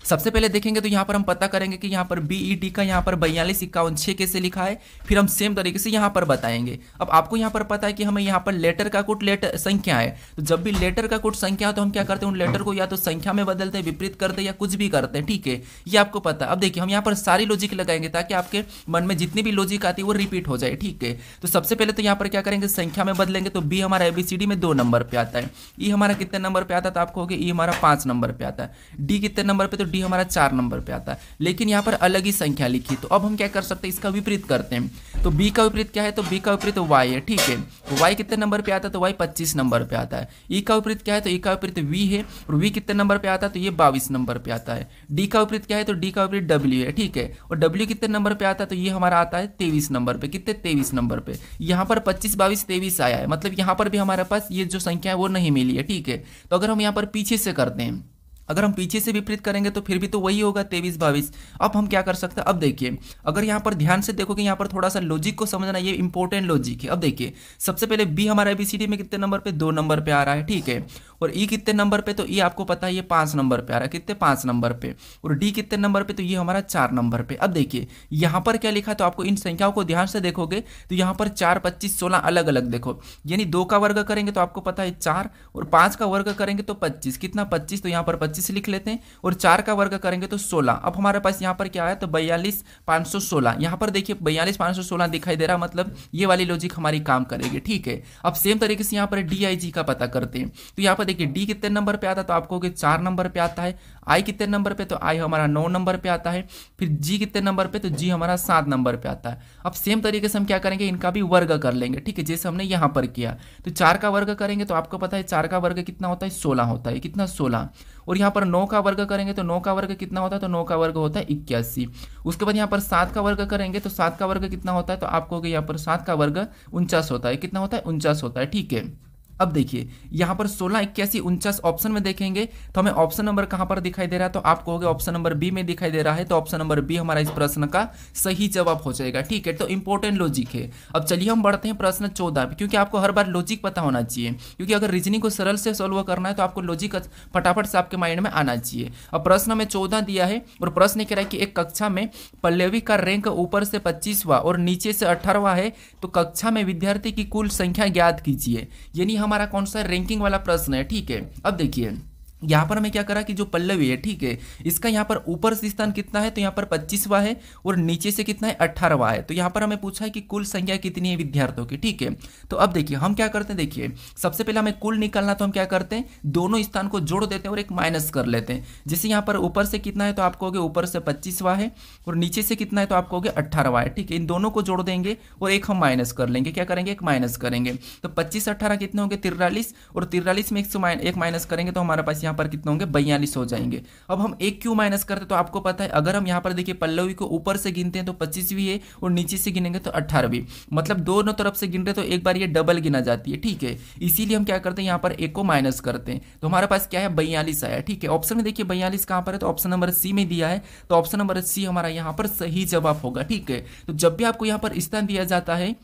सबसे पहले देखेंगे तो यहाँ पर हम पता करेंगे कि यहाँ पर बीईडी का यहाँ पर 4251 कैसे लिखा है, फिर हम सेम तरीके से यहाँ पर बताएंगे। अब आपको यहाँ पर पता है कि हमें यहाँ पर लेटर का कुछ लेटर संख्या है, तो जब भी लेटर का कुछ संख्या हो तो हम क्या करते हैं, उन लेटर को या तो संख्या में बदलते हैं, विपरीत करते हैं, या कुछ भी करते हैं। ठीक है, ये आपको पता है। अब देखिए हम यहाँ पर सारी लॉजिक लगाएंगे ताकि आपके मन में जितनी भी लॉजिक आती है वो रिपीट हो जाए। ठीक है, तो सबसे पहले तो यहाँ पर क्या करेंगे, संख्या में बदलेंगे। तो बी हमारा एबीसीडी में 2 नंबर पे आता है, ई हमारा कितने नंबर पे आता है, तो आपको होगा ई हमारा 5 नंबर पे आता है, डी कितने नंबर पे, तो डी हमारा 4 नंबर पे आता है। लेकिन यहाँ पर अलग ही संख्या लिखी, तो अब हम क्या कर सकते हैं, इसका विपरीत करते हैं। तो बी का विपरीत क्या है, तो बी का विपरीत वाई है। ठीक है, तो वाई कितने नंबर पे आता है, तो वाई 25 नंबर पे आता है। ई का विपरीत क्या है, तो ई का विपरीत वी है, और वी कितने नंबर पे आता है, तो ये 22 नंबर पे आता है। डी का विपरीत क्या है, तो डी का विपरीत डब्ल्यू है। ठीक है, और डब्ल्यू कितने नंबर पे आता है, तो ये हमारा आता है 23 नंबर पे। कितने, 23 नंबर पे। यहाँ पर 25 22 23 आया है, मतलब यहाँ पर भी हमारे पास ये जो संख्या है वो नहीं मिली है। ठीक है, तो अगर हम यहाँ पर पीछे से करते हैं, अगर हम पीछे से विपरीत करेंगे तो फिर भी तो वही होगा 23 22। अब हम क्या कर सकते हैं, अब देखिए अगर यहाँ पर ध्यान से देखोगे, यहाँ पर थोड़ा सा लॉजिक को समझना, ये इंपॉर्टेंट लॉजिक है। अब देखिए सबसे पहले बी हमारा एबीसीडी में कितने नंबर पे, 2 नंबर पे आ रहा है। ठीक है, और ई कितने नंबर पे, तो ई आपको पता है ये 5 नंबर पे आ रहा है। कितने, 5 नंबर पे। और डी कितने नंबर पे, तो ये हमारा 4 नंबर पे। अब देखिए यहाँ पर क्या लिखा, तो आपको इन संख्याओं को ध्यान से देखोगे तो यहाँ पर 4 25 16 अलग अलग देखो, यानी 2 का वर्ग करेंगे तो आपको पता है 4, और 5 का वर्ग करेंगे तो 25। कितना, 25, तो यहाँ पर 25 लिख लेते हैं, और 4 का वर्ग करेंगे तो 16। अब हमारे पास यहाँ पर क्या है, तो 42 516। यहाँ पर देखिए 42 516 दिखाई दे रहा, मतलब ये वाली लॉजिक हमारी काम करेगी। ठीक है, अब सेम तरीके से यहाँ पर डीआईजी का पता करते हैं। तो यहाँ पर देखिए डी कितने नंबर पे आता है, तो आपको 4 नंबर पे आता है। आई कितने नंबर पे, तो आई हमारा 9 नंबर पे आता है। फिर जी कितने नंबर पे, तो जी हमारा 7 नंबर पे आता है। अब सेम तरीके से हम क्या करेंगे, इनका भी वर्ग कर लेंगे। ठीक है, जैसे हमने यहाँ पर किया, तो 4 का वर्ग करेंगे तो आपको पता है 4 का वर्ग कितना होता है, 16 होता है। कितना, 16। और यहाँ पर 9 का वर्ग करेंगे तो 9 का वर्ग कितना होता है, तो 9 का वर्ग होता है 81। उसके बाद यहाँ पर 7 का वर्ग करेंगे तो 7 का वर्ग कितना होता है, तो आपको यहाँ पर 7 का वर्ग 49 होता है। कितना होता है, 49 होता है। ठीक है, अब देखिए यहाँ पर 16 81 49 ऑप्शन में देखेंगे तो हमें ऑप्शन नंबर कहाँ पर दिखाई दे रहा है, तो आप कहोगे ऑप्शन नंबर बी में दिखाई दे रहा है, तो ऑप्शन नंबर बी हमारा इस प्रश्न का सही जवाब हो जाएगा। ठीक है, तो इंपॉर्टेंट लॉजिक है। अब चलिए हम बढ़ते हैं प्रश्न 14 पे, क्योंकि आपको हर बार लॉजिक पता होना चाहिए, क्योंकि अगर रीजनिंग को सरल से सॉल्व करना है तो आपको लॉजिक फटाफट से आपके माइंड में आना चाहिए। अब प्रश्न हमें 14 दिया है, और प्रश्न कह रहा है कि एक कक्षा में पल्लवी का रैंक ऊपर से 25वां और नीचे से 18वां है, तो कक्षा में विद्यार्थी की कुल संख्या ज्ञात कीजिए। यानी हमारा कौन सा रैंकिंग वाला प्रश्न है। ठीक है, अब देखिए यहाँ पर हमें क्या करा कि जो पल्लवी है, ठीक है, इसका यहाँ पर ऊपर से स्थान कितना है, तो यहाँ पर 25वां है, और नीचे से कितना है, 18वां है। तो यहाँ पर हमें पूछा है कि कुल संख्या कितनी है विद्यार्थियों की। ठीक है, तो अब देखिए हम क्या करते हैं, देखिए सबसे पहले हमें कुल निकालना, तो हम क्या करते हैं, दोनों स्थान को जोड़ देते हैं और एक माइनस कर लेते हैं। जैसे यहाँ पर ऊपर से कितना है, तो आप कहोगे ऊपर से 25वां है, और नीचे से कितना है, तो आप कहोगे 18वां है। ठीक है, इन दोनों को जोड़ देंगे और एक हम माइनस कर लेंगे। क्या करेंगे, एक माइनस करेंगे, तो 25 18 कितने होंगे, 43, और 43 में एक माइनस करेंगे तो हमारे पास यहाँ पर कितने होंगे, 42 हो जाएंगे। अब हम एक क्यों माइनस करते, तो आपको पता है अगर हम यहाँ पर देखिए पल्लवी को ऊपर से गिनते हैं तो 25वीं है, और नीचे से गिनेंगे तो 18वीं, मतलब दोनों तरफ से गिन रहे तो एक बार ये डबल गिना जाती है। ठीक है, इसीलिए हम क्या करते हैं, यहाँ पर एक को माइनस करते हैं, तो हमारे पास क्या है, 42 आया। ठीक है, ऑप्शन में देखिए 42 कहाँ पर है, तो ऑप्शन नंबर सी में दिया है, तो ऑप्शन नंबर सी हमारा यहाँ पर सही जवाब होगा। ठीक है, तो जब भी आपको यहाँ पर स्थान दिया जाता है,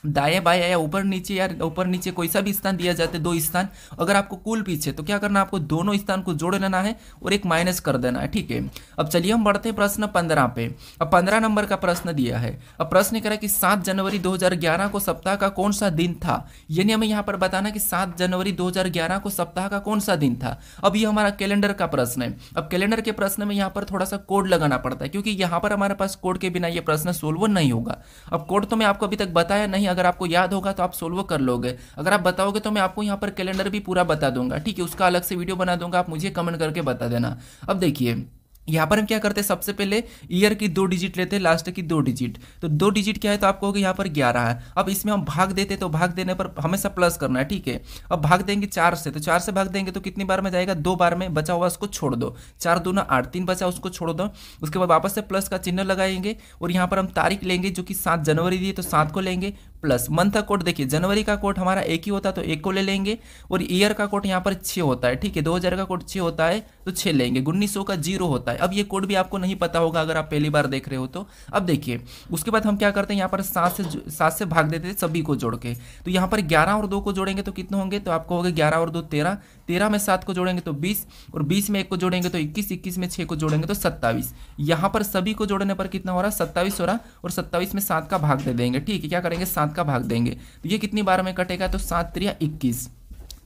दाएं बाएं या ऊपर नीचे या ऊपर नीचे कोई सा भी स्थान दिया जाता है, 2 स्थान, अगर आपको कुल पीछे, तो क्या करना है, आपको दोनों स्थान को जोड़ लेना है और एक माइनस कर देना है। ठीक है, अब चलिए हम बढ़ते हैं प्रश्न 15 पे। अब 15 नंबर का प्रश्न दिया है। अब प्रश्न कह रहा है कि 7 जनवरी 2011 को सप्ताह का कौन सा दिन था। यानी हमें यहाँ पर बताना कि 7 जनवरी 2011 को सप्ताह का कौन सा दिन था। अब ये हमारा कैलेंडर का प्रश्न है। अब कैलेंडर के प्रश्न में यहाँ पर थोड़ा सा कोड लगाना पड़ता है, क्योंकि यहाँ पर हमारे पास कोड के बिना ये प्रश्न सोल्व नहीं होगा। अब कोड तो मैं आपको अभी तक बताया नहीं, अगर आपको याद होगा तो आप सोल्व कर लोगे, अगर आप बताओगे तो मैं आपको यहाँ पर कैलेंडर भी पूरा बता दूंगा। ठीक है, उसका अलग से वीडियो बना दूंगा, आप मुझे कमेंट करके बता देना। अब देखिए यहाँ पर हम क्या करते हैं, सबसे पहले ईयर की 2 डिजिट लेते हैं, लास्ट की 2 डिजिट। तो 2 डिजिट क्या है, तो आप कहोगे यहाँ पर 11 है। अब इसमें हम भाग देते, तो भाग देने पर हमेशा प्लस करना है। ठीक है, अब भाग देंगे 4 से, तो 4 से भाग देंगे तो कितनी बार में जाएगा, 2 बार में, बचा हुआ उसको छोड़ दो, 4 दूना 8, 3 बचा उसको छोड़ दो। उसके बाद वापस से प्लस का चिन्ह लगाएंगे, और यहाँ पर हम तारीख लेंगे जो कि 7 जनवरी दी है, तो 7 को लेंगे, प्लस मंथ का कोड देखिए, जनवरी का कोड हमारा एक ही होता है तो एक को ले लेंगे, और ईयर का कोड यहाँ पर 6 होता है, ठीक है, 2000 का कोड 6 होता है तो 6 लेंगे, 1900 का 0 होता है। अब ये कोड भी आपको नहीं पता होगा अगर आप पहली बार देख रहे हो तो। अब देखिए उसके बाद हम क्या करते हैं, यहाँ पर 7 से भाग देते थे सभी को जोड़ के, तो यहाँ पर 11 और 2 को जोड़ेंगे तो कितने होंगे, तो आपको होगा 11 और 2 13, 13 में 7 को जोड़ेंगे तो 20, और 20 में 1 को जोड़ेंगे तो 21, 21 में 6 को जोड़ेंगे तो 27। यहाँ पर सभी को जोड़ने पर कितना हो रहा है, 27 हो रहा, और 27 में 7 का भाग दे देंगे, ठीक है, क्या करेंगे 7 का भाग देंगे, तो ये कितनी बार में कटेगा, तो 7 3 21,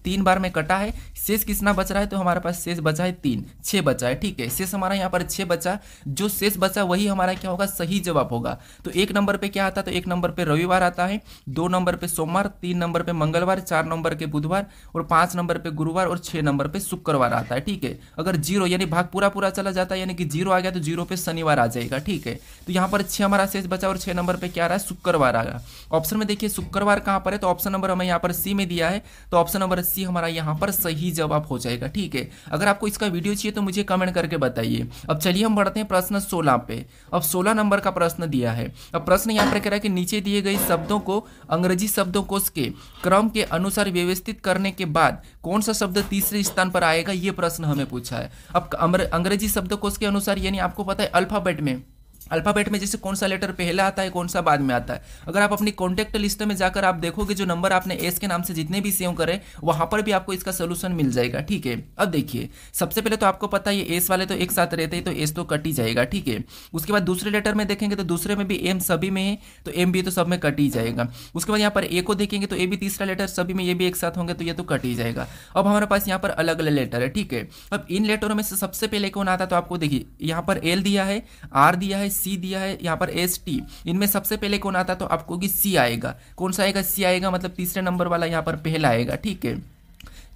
3 बार में कटा है। शेष कितना बच रहा है, तो हमारे पास शेष बचा है 3, 6 बचा है, ठीक है, शेष हमारा यहाँ पर 6 बचा, जो शेष बचा वही हमारा क्या होगा, सही जवाब होगा। तो 1 नंबर पे क्या आता है, तो 1 नंबर पे रविवार आता है, 2 नंबर पे सोमवार, 3 नंबर पे मंगलवार, 4 नंबर के बुधवार, और 5 नंबर पे गुरुवार, और 6 नंबर पे शुक्रवार आता है, ठीक है। अगर 0 यानी भाग पूरा पूरा चला जाता है, यानी कि 0 आ गया तो 0 पे शनिवार आ जाएगा, ठीक है। तो यहाँ पर 6 हमारा शेष बचा, और 6 नंबर पे क्या आ रहा है, शुक्रवार आ रहा। ऑप्शन में देखिए शुक्रवार कहाँ पर है, तो ऑप्शन नंबर हमें यहाँ पर सी में दिया है, तो ऑप्शन नंबर सी हमारा यहाँ पर सही जवाब हो जाएगा, ठीक है। अगर आपको इसका वीडियो चाहिए तो मुझे कमेंट करके बताइए। अब चलिए हम बढ़ते हैं प्रश्न 16 पे। अब 16 नंबर का प्रश्न दिया है। अब प्रश्न यहाँ पर कह रहा है कि नीचे दिए गए शब्दों को अंग्रेजी शब्दकोश के क्रम के अनुसार व्यवस्थित करने के बाद कौन सा शब्द तीसरे स्थान पर आएगा, ये प्रश्न हमें पूछा है। अब अंग्रेजी शब्दकोश के अनुसार यानी आपको पता है अल्फाबेट में जैसे कौन सा लेटर पहला आता है कौन सा बाद में आता है। अगर आप अपनी कॉन्टैक्ट लिस्ट में जाकर आप देखोगे जो नंबर आपने एस के नाम से जितने भी सेव करे वहां पर भी आपको इसका सोल्यूशन मिल जाएगा, ठीक है। अब देखिए सबसे पहले तो आपको पता है ये एस वाले तो एक साथ रहते हैं तो एस तो कट ही जाएगा, ठीक है। उसके बाद दूसरे लेटर में देखेंगे तो दूसरे में भी एम सभी में है तो एम भी तो सब में कट ही जाएगा। उसके बाद यहाँ पर ए को देखेंगे तो ए भी तीसरा लेटर सभी में ये भी एक साथ होंगे तो ये तो कट ही जाएगा। अब हमारे पास यहाँ पर अलग अलग लेटर है, ठीक है। अब इन लेटरों में से सबसे पहले कौन आता है तो आपको देखिए यहाँ पर एल दिया है, आर दिया है, सी दिया है, यहाँ पर एस टी, इनमें सबसे पहले कौन आता तो आपको कि सी आएगा। कौन सा आएगा, सी आएगा, मतलब तीसरे नंबर वाला यहाँ पर पहला आएगा, ठीक है।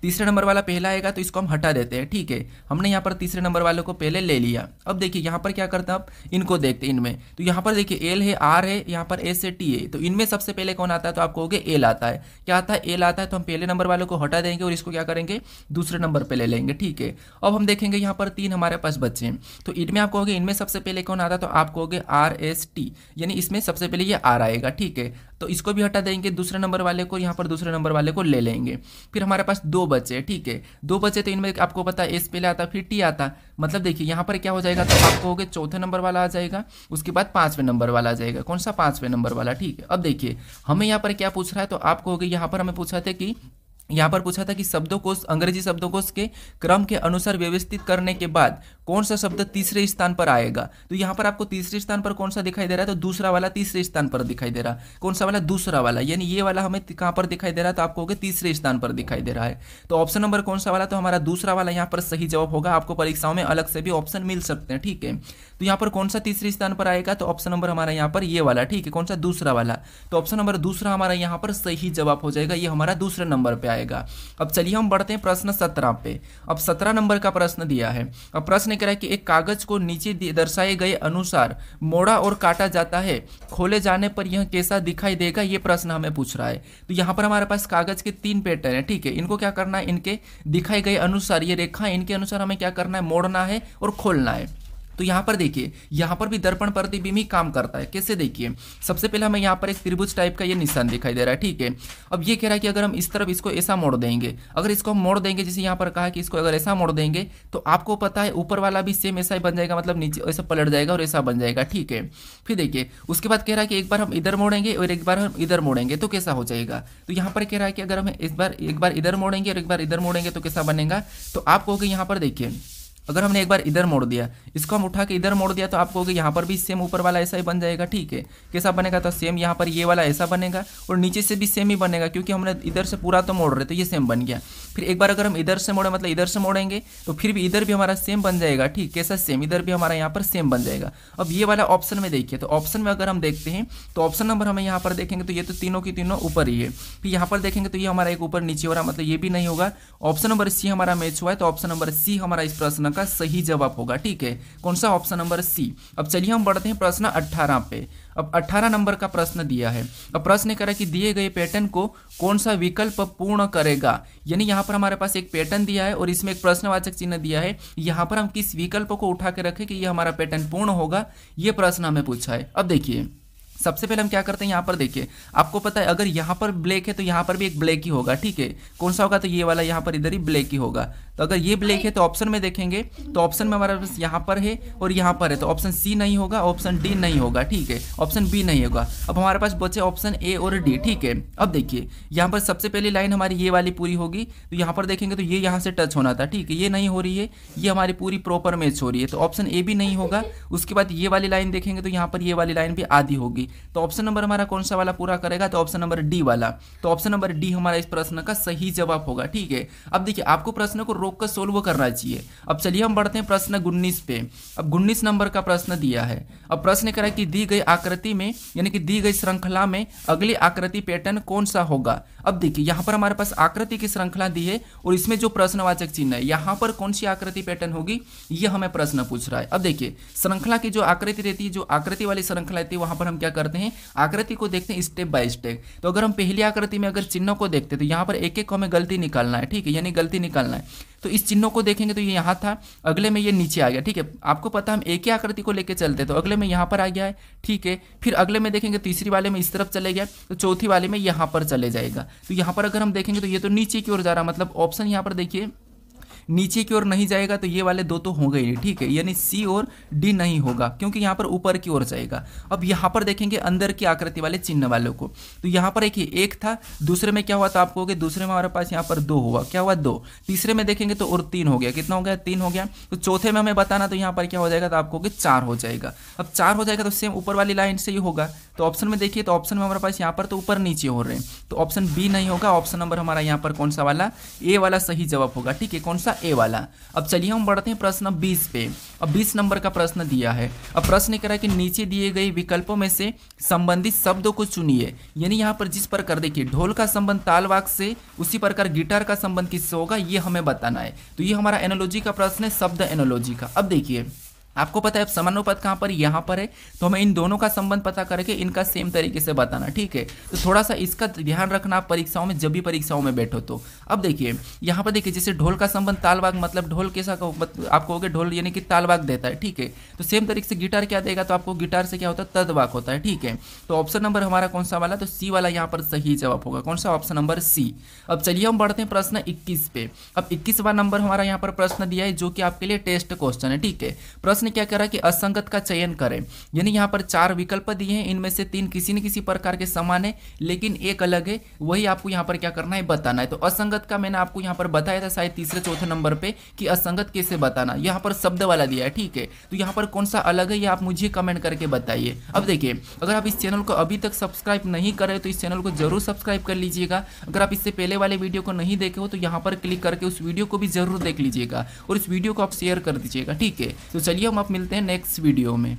तीसरे नंबर वाला पहला आएगा तो इसको हम हटा देते हैं, ठीक है। हमने यहाँ पर तीसरे नंबर वाले को पहले ले लिया। अब देखिए यहाँ पर क्या करते हैं, अब इनको देखते हैं इनमें। तो यहाँ पर देखिए एल है, आर है, यहाँ पर एस है, टी है, तो इनमें सबसे पहले कौन आता है तो आपको कहोगे एल आता है। क्या आता है, एल आता है, तो हम पहले नंबर वाले को हटा देंगे और इसको क्या करेंगे दूसरे नंबर पर ले लेंगे, ठीक है। अब हम देखेंगे यहाँ पर 3 हमारे पास बच्चे हैं तो इनमें आप कहोगे इनमें सबसे पहले कौन आता है तो आप कहोगे आर एस टी, यानी इसमें सबसे पहले ये आर आएगा, ठीक है। तो इसको भी हटा देंगे, दूसरे नंबर वाले को यहाँ पर दूसरे नंबर वाले को ले लेंगे। फिर हमारे पास 2 बचे, ठीक है, 2 बचे तो इनमें आपको पता है एस पहले आता फिर टी आता, मतलब देखिए यहाँ पर क्या हो जाएगा तो आप कहोगे चौथे नंबर वाला आ जाएगा, उसके बाद 5वें नंबर वाला आ जाएगा। कौन सा, 5वें नंबर वाला, ठीक है। अब देखिए हमें यहाँ पर क्या पूछ रहा है तो आप कहोगे यहाँ पर हमें पूछा था कि शब्दों अंग्रेजी शब्दकोश के क्रम के अनुसार व्यवस्थित करने के बाद कौन सा शब्द तीसरे स्थान पर आएगा। तो यहाँ पर आपको तीसरे स्थान पर कौन सा दिखाई दे रहा है तो दूसरा वाला तीसरे स्थान पर दिखाई दे रहा। कौन सा वाला, दूसरा वाला, यानी ये वाला हमें कहाँ पर दिखाई दे रहा है तो आपको कहोगे तीसरे स्थान पर दिखाई दे रहा है। तो ऑप्शन नंबर कौन सा वाला, तो हमारा दूसरा वाला यहाँ पर सही जवाब होगा। आपको परीक्षाओं में अलग से भी ऑप्शन मिल सकते हैं, ठीक है। तो यहाँ पर कौन सा तीसरे स्थान पर आएगा तो ऑप्शन नंबर हमारा यहाँ पर ये वाला, ठीक है। कौन सा, दूसरा वाला, तो ऑप्शन नंबर दूसरा हमारा यहाँ पर सही जवाब हो जाएगा, ये हमारा दूसरे नंबर पे आएगा। अब चलिए हम बढ़ते हैं प्रश्न 17 पे। अब 17 नंबर का प्रश्न दिया है। अब प्रश्न कह रहा है कि एक कागज को नीचे दर्शाए गए अनुसार मोड़ा और काटा जाता है, खोले जाने पर यह कैसा दिखाई देगा, ये प्रश्न हमें पूछ रहा है। तो यहाँ पर हमारे पास कागज के 3 पैटर्न है, ठीक है। इनको क्या करना है, इनके दिखाए गए अनुसार, ये रेखा इनके अनुसार हमें क्या करना है, मोड़ना है और खोलना है। तो यहाँ पर देखिए यहाँ पर भी दर्पण प्रतिबिंब ही काम करता है। कैसे, देखिए सबसे पहले हमें यहाँ पर एक त्रिभुज टाइप का ये निशान दिखाई दे रहा है, ठीक है। अब ये कह रहा है कि अगर हम इस तरफ इसको ऐसा मोड़ देंगे, अगर इसको हम मोड़ देंगे जैसे यहाँ पर कहा कि इसको अगर ऐसा मोड़ देंगे तो आपको पता है ऊपर वाला भी सेम ऐसा ही बन जाएगा, मतलब नीचे ऐसा पलट जाएगा और ऐसा बन जाएगा, ठीक है। फिर देखिए उसके बाद कह रहा है कि एक बार हम इधर मोड़ेंगे और एक बार हम इधर मोड़ेंगे तो कैसा हो जाएगा। तो यहाँ पर कह रहा है कि अगर हम एक बार इधर मोड़ेंगे और एक बार इधर मोड़ेंगे तो कैसा बनेगा। तो आप कहोगे यहाँ पर देखिए अगर हमने एक बार इधर मोड़ दिया, इसको हम उठा के इधर मोड़ दिया तो आप कहोगे यहाँ पर भी सेम ऊपर वाला ऐसा ही बन जाएगा, ठीक है। कैसा बनेगा तो सेम यहाँ पर ये वाला ऐसा बनेगा और नीचे से भी सेम ही बनेगा क्योंकि हमने इधर से पूरा तो मोड़ रहे तो ये सेम बन गया। फिर एक बार अगर हम इधर से मोड़े मतलब इधर से मोड़ेंगे तो फिर भी इधर भी हमारा सेम बन जाएगा, ठीक। कैसा, सेम, इधर भी हमारा यहाँ पर सेम बन जाएगा। अब ये वाला ऑप्शन में देखिए, तो ऑप्शन में अगर हम देखते हैं तो ऑप्शन नंबर हमें यहाँ पर देखेंगे तो ये तो तीनों की तीनों ऊपर ही है। फिर यहाँ पर देखेंगे तो ये हमारा एक ऊपर नीचे हो रहा, मतलब ये भी नहीं होगा। ऑप्शन नंबर सी हमारा मैच हुआ है तो ऑप्शन नंबर सी हमारा इस प्रश्न का सही जवाब होगा, ठीक है। कौन सा, ऑप्शन नंबर सी। अब चलिए हम बढ़ते हैं प्रश्न 18 पे। अब 18 नंबर का प्रश्न दिया है। अब प्रश्न कह रहा है कि दिए गए पैटर्न को कौन सा विकल्प पूर्ण करेगा, यानी यहाँ पर हमारे पास एक पैटर्न दिया है और इसमें एक प्रश्नवाचक चिन्ह दिया है। यहाँ पर हम किस विकल्प को उठा के रखें कि ये हमारा पैटर्न पूर्ण होगा, ये प्रश्न हमें पूछा है। अब देखिए सबसे पहले हम क्या करते हैं, यहाँ पर देखिए आपको पता है अगर यहाँ पर ब्लैक है तो यहाँ पर भी एक ब्लैक ही होगा, ठीक है। कौन सा होगा, तो ये वाला यहाँ पर इधर ही ब्लैक ही होगा। तो अगर ये ब्लैक है तो ऑप्शन में देखेंगे तो ऑप्शन में हमारा पास यहाँ पर है और यहाँ पर है, तो ऑप्शन सी नहीं होगा, ऑप्शन डी नहीं होगा, ठीक है, ऑप्शन बी नहीं होगा। अब हमारे पास बचे ऑप्शन ए और डी, ठीक है। अब देखिए यहाँ पर सबसे पहली लाइन हमारी ये वाली पूरी होगी, तो यहाँ पर देखेंगे तो ये यहाँ से टच होना था, ठीक है, ये नहीं हो रही है, ये हमारी पूरी प्रॉपर मैच हो रही है, तो ऑप्शन ए भी नहीं होगा। उसके बाद ये वाली लाइन देखेंगे तो यहाँ पर ये वाली लाइन भी आधी होगी, तो ऑप्शन नंबर हमारा कौन सा वाला पूरा करेगा, तो ऑप्शन नंबर डी वाला। तो ऑप्शन नंबर डी हमारा इस प्रश्न का सही जवाब होगा, ठीक है। अब देखिए आपको प्रश्न को रोक कर सोल्व करना चाहिए। अब चलिए हम बढ़ते हैं प्रश्न 19 पे। अब 19 नंबर का प्रश्न दिया है। अब प्रश्न कह रहा है कि दी गई आकृति में यानी कि दी गई श्रृंखला में अगली आकृति पैटर्न कौन सा होगा। अब देखिए यहाँ पर हमारे पास आकृति की श्रृंखला दी है और इसमें जो प्रश्नवाचक चिन्ह है यहाँ पर कौन सी आकृति पैटर्न होगी, ये हमें प्रश्न पूछ रहा है। अब देखिए श्रृंखला की जो आकृति रहती है, जो आकृति वाली श्रृंखला रहती है, वहां पर हम क्या करते हैं, आकृति को देखते हैं स्टेप बाय स्टेप। तो अगर हम पहली आकृति में अगर चिन्हों को देखते हैं तो यहाँ पर एक एक को हमें गलती निकालना है, ठीक है, यानी गलती निकालना है। तो इस चिन्हों को देखेंगे तो ये यहाँ था, अगले में ये नीचे आ गया, ठीक है। आपको पता हम एक ही आकृति को लेके चलते तो अगले में यहाँ पर आ गया है, ठीक है। फिर अगले में देखेंगे तीसरी वाले में इस तरफ चले गया, तो चौथी वाले में यहाँ पर चले जाएगा। तो यहाँ पर अगर हम देखेंगे तो ये तो नीचे की ओर जा रहा, मतलब ऑप्शन यहाँ पर देखिए नीचे की ओर नहीं जाएगा, तो ये वाले दो तो होंगे ही, ठीक है, यानी सी और डी नहीं होगा क्योंकि यहाँ पर ऊपर की ओर जाएगा। अब यहाँ पर देखेंगे अंदर की आकृति वाले चिन्ह वालों को, तो यहाँ पर एक था, दूसरे में क्या हुआ, तो आपको दूसरे में हमारे पास यहाँ पर 2 हुआ, क्या हुआ 2, तीसरे में देखेंगे तो और 3 हो गया, कितना हो गया 3 हो गया। तो चौथे में हमें बताना, तो यहाँ पर क्या हो जाएगा, तो आपको 4 हो जाएगा। अब 4 हो जाएगा तो सेम ऊपर वाली लाइन से ही होगा। तो ऑप्शन में देखिए, तो ऑप्शन में हमारे पास यहाँ पर तो ऊपर नीचे हो रहे हैं, तो ऑप्शन बी नहीं होगा, ऑप्शन नंबर हमारा यहाँ पर कौन सा वाला, ए वाला सही जवाब होगा, ठीक है, कौन सा, ए वाला। अब चलिए हम बढ़ते हैं प्रश्न 20 पे। अब 20 नंबर का प्रश्न दिया है। अब प्रश्न कह रहा है कि नीचे दिए गए विकल्पों में से संबंधित शब्दों को चुनिए, यानी यहाँ पर जिस प्रकार देखिए ढोल का संबंध तालवाक से, उसी प्रकार गिटार का संबंध किससे होगा, ये हमें बताना है। तो ये हमारा एनोलॉजी का प्रश्न है, शब्द एनोलॉजी का। अब देखिए आपको पता है समानुपात कहाँ पर, यहाँ पर है, तो हमें इन दोनों का संबंध पता करके इनका सेम तरीके से बताना, ठीक है। तो थोड़ा सा इसका ध्यान रखना आप परीक्षाओं में, जब भी परीक्षाओं में बैठो तो। अब देखिए यहाँ पर देखिए जैसे ढोल का संबंध तालवाक, मतलब ढोल कैसा आपको होगा, ढोल यानी कि तालवाक देता है, ठीक है। तो सेम तरीके से गिटार क्या देगा, तो आपको गिटार से क्या होता है, तदवाक होता है, ठीक है। तो ऑप्शन नंबर हमारा कौन सा वाला, तो सी वाला यहाँ पर सही जवाब होगा, कौन सा, ऑप्शन नंबर सी। अब चलिए हम बढ़ते हैं प्रश्न 21 पे। अब 21वां नंबर हमारा यहाँ पर प्रश्न दिया है जो कि आपके लिए टेस्ट क्वेश्चन है, ठीक है। प्रश्न क्या कह रहा है कि असंगत का चयन करें, यानी यहाँ पर 4 विकल्प दिए हैं, इनमें से 3 किसी न किसी प्रकार के समान है लेकिन एक अलग है, वही आपको यहाँ पर क्या करना है, बताना है। तो असंगत का मैंने आपको यहाँ पर बताया था शायद तीसरे चौथे नंबर पे कि असंगत कैसे बताना, यहाँ पर शब्द वाला दिया है, ठीक है। तो यहाँ पर कौन सा अलग है ये आप मुझे कमेंट करके बताइए। अब देखिए अगर आप इस चैनल को अभी तक सब्सक्राइब नहीं करें तो इस चैनल को जरूर सब्सक्राइब कर लीजिएगा। अगर आप इससे पहले वाले वीडियो को नहीं देखे हो तो यहाँ पर क्लिक करके उस वीडियो को भी जरूर देख लीजिएगा और इस वीडियो को आप शेयर कर दीजिएगा, ठीक है। तो चलिए हम आप मिलते हैं नेक्स्ट वीडियो में।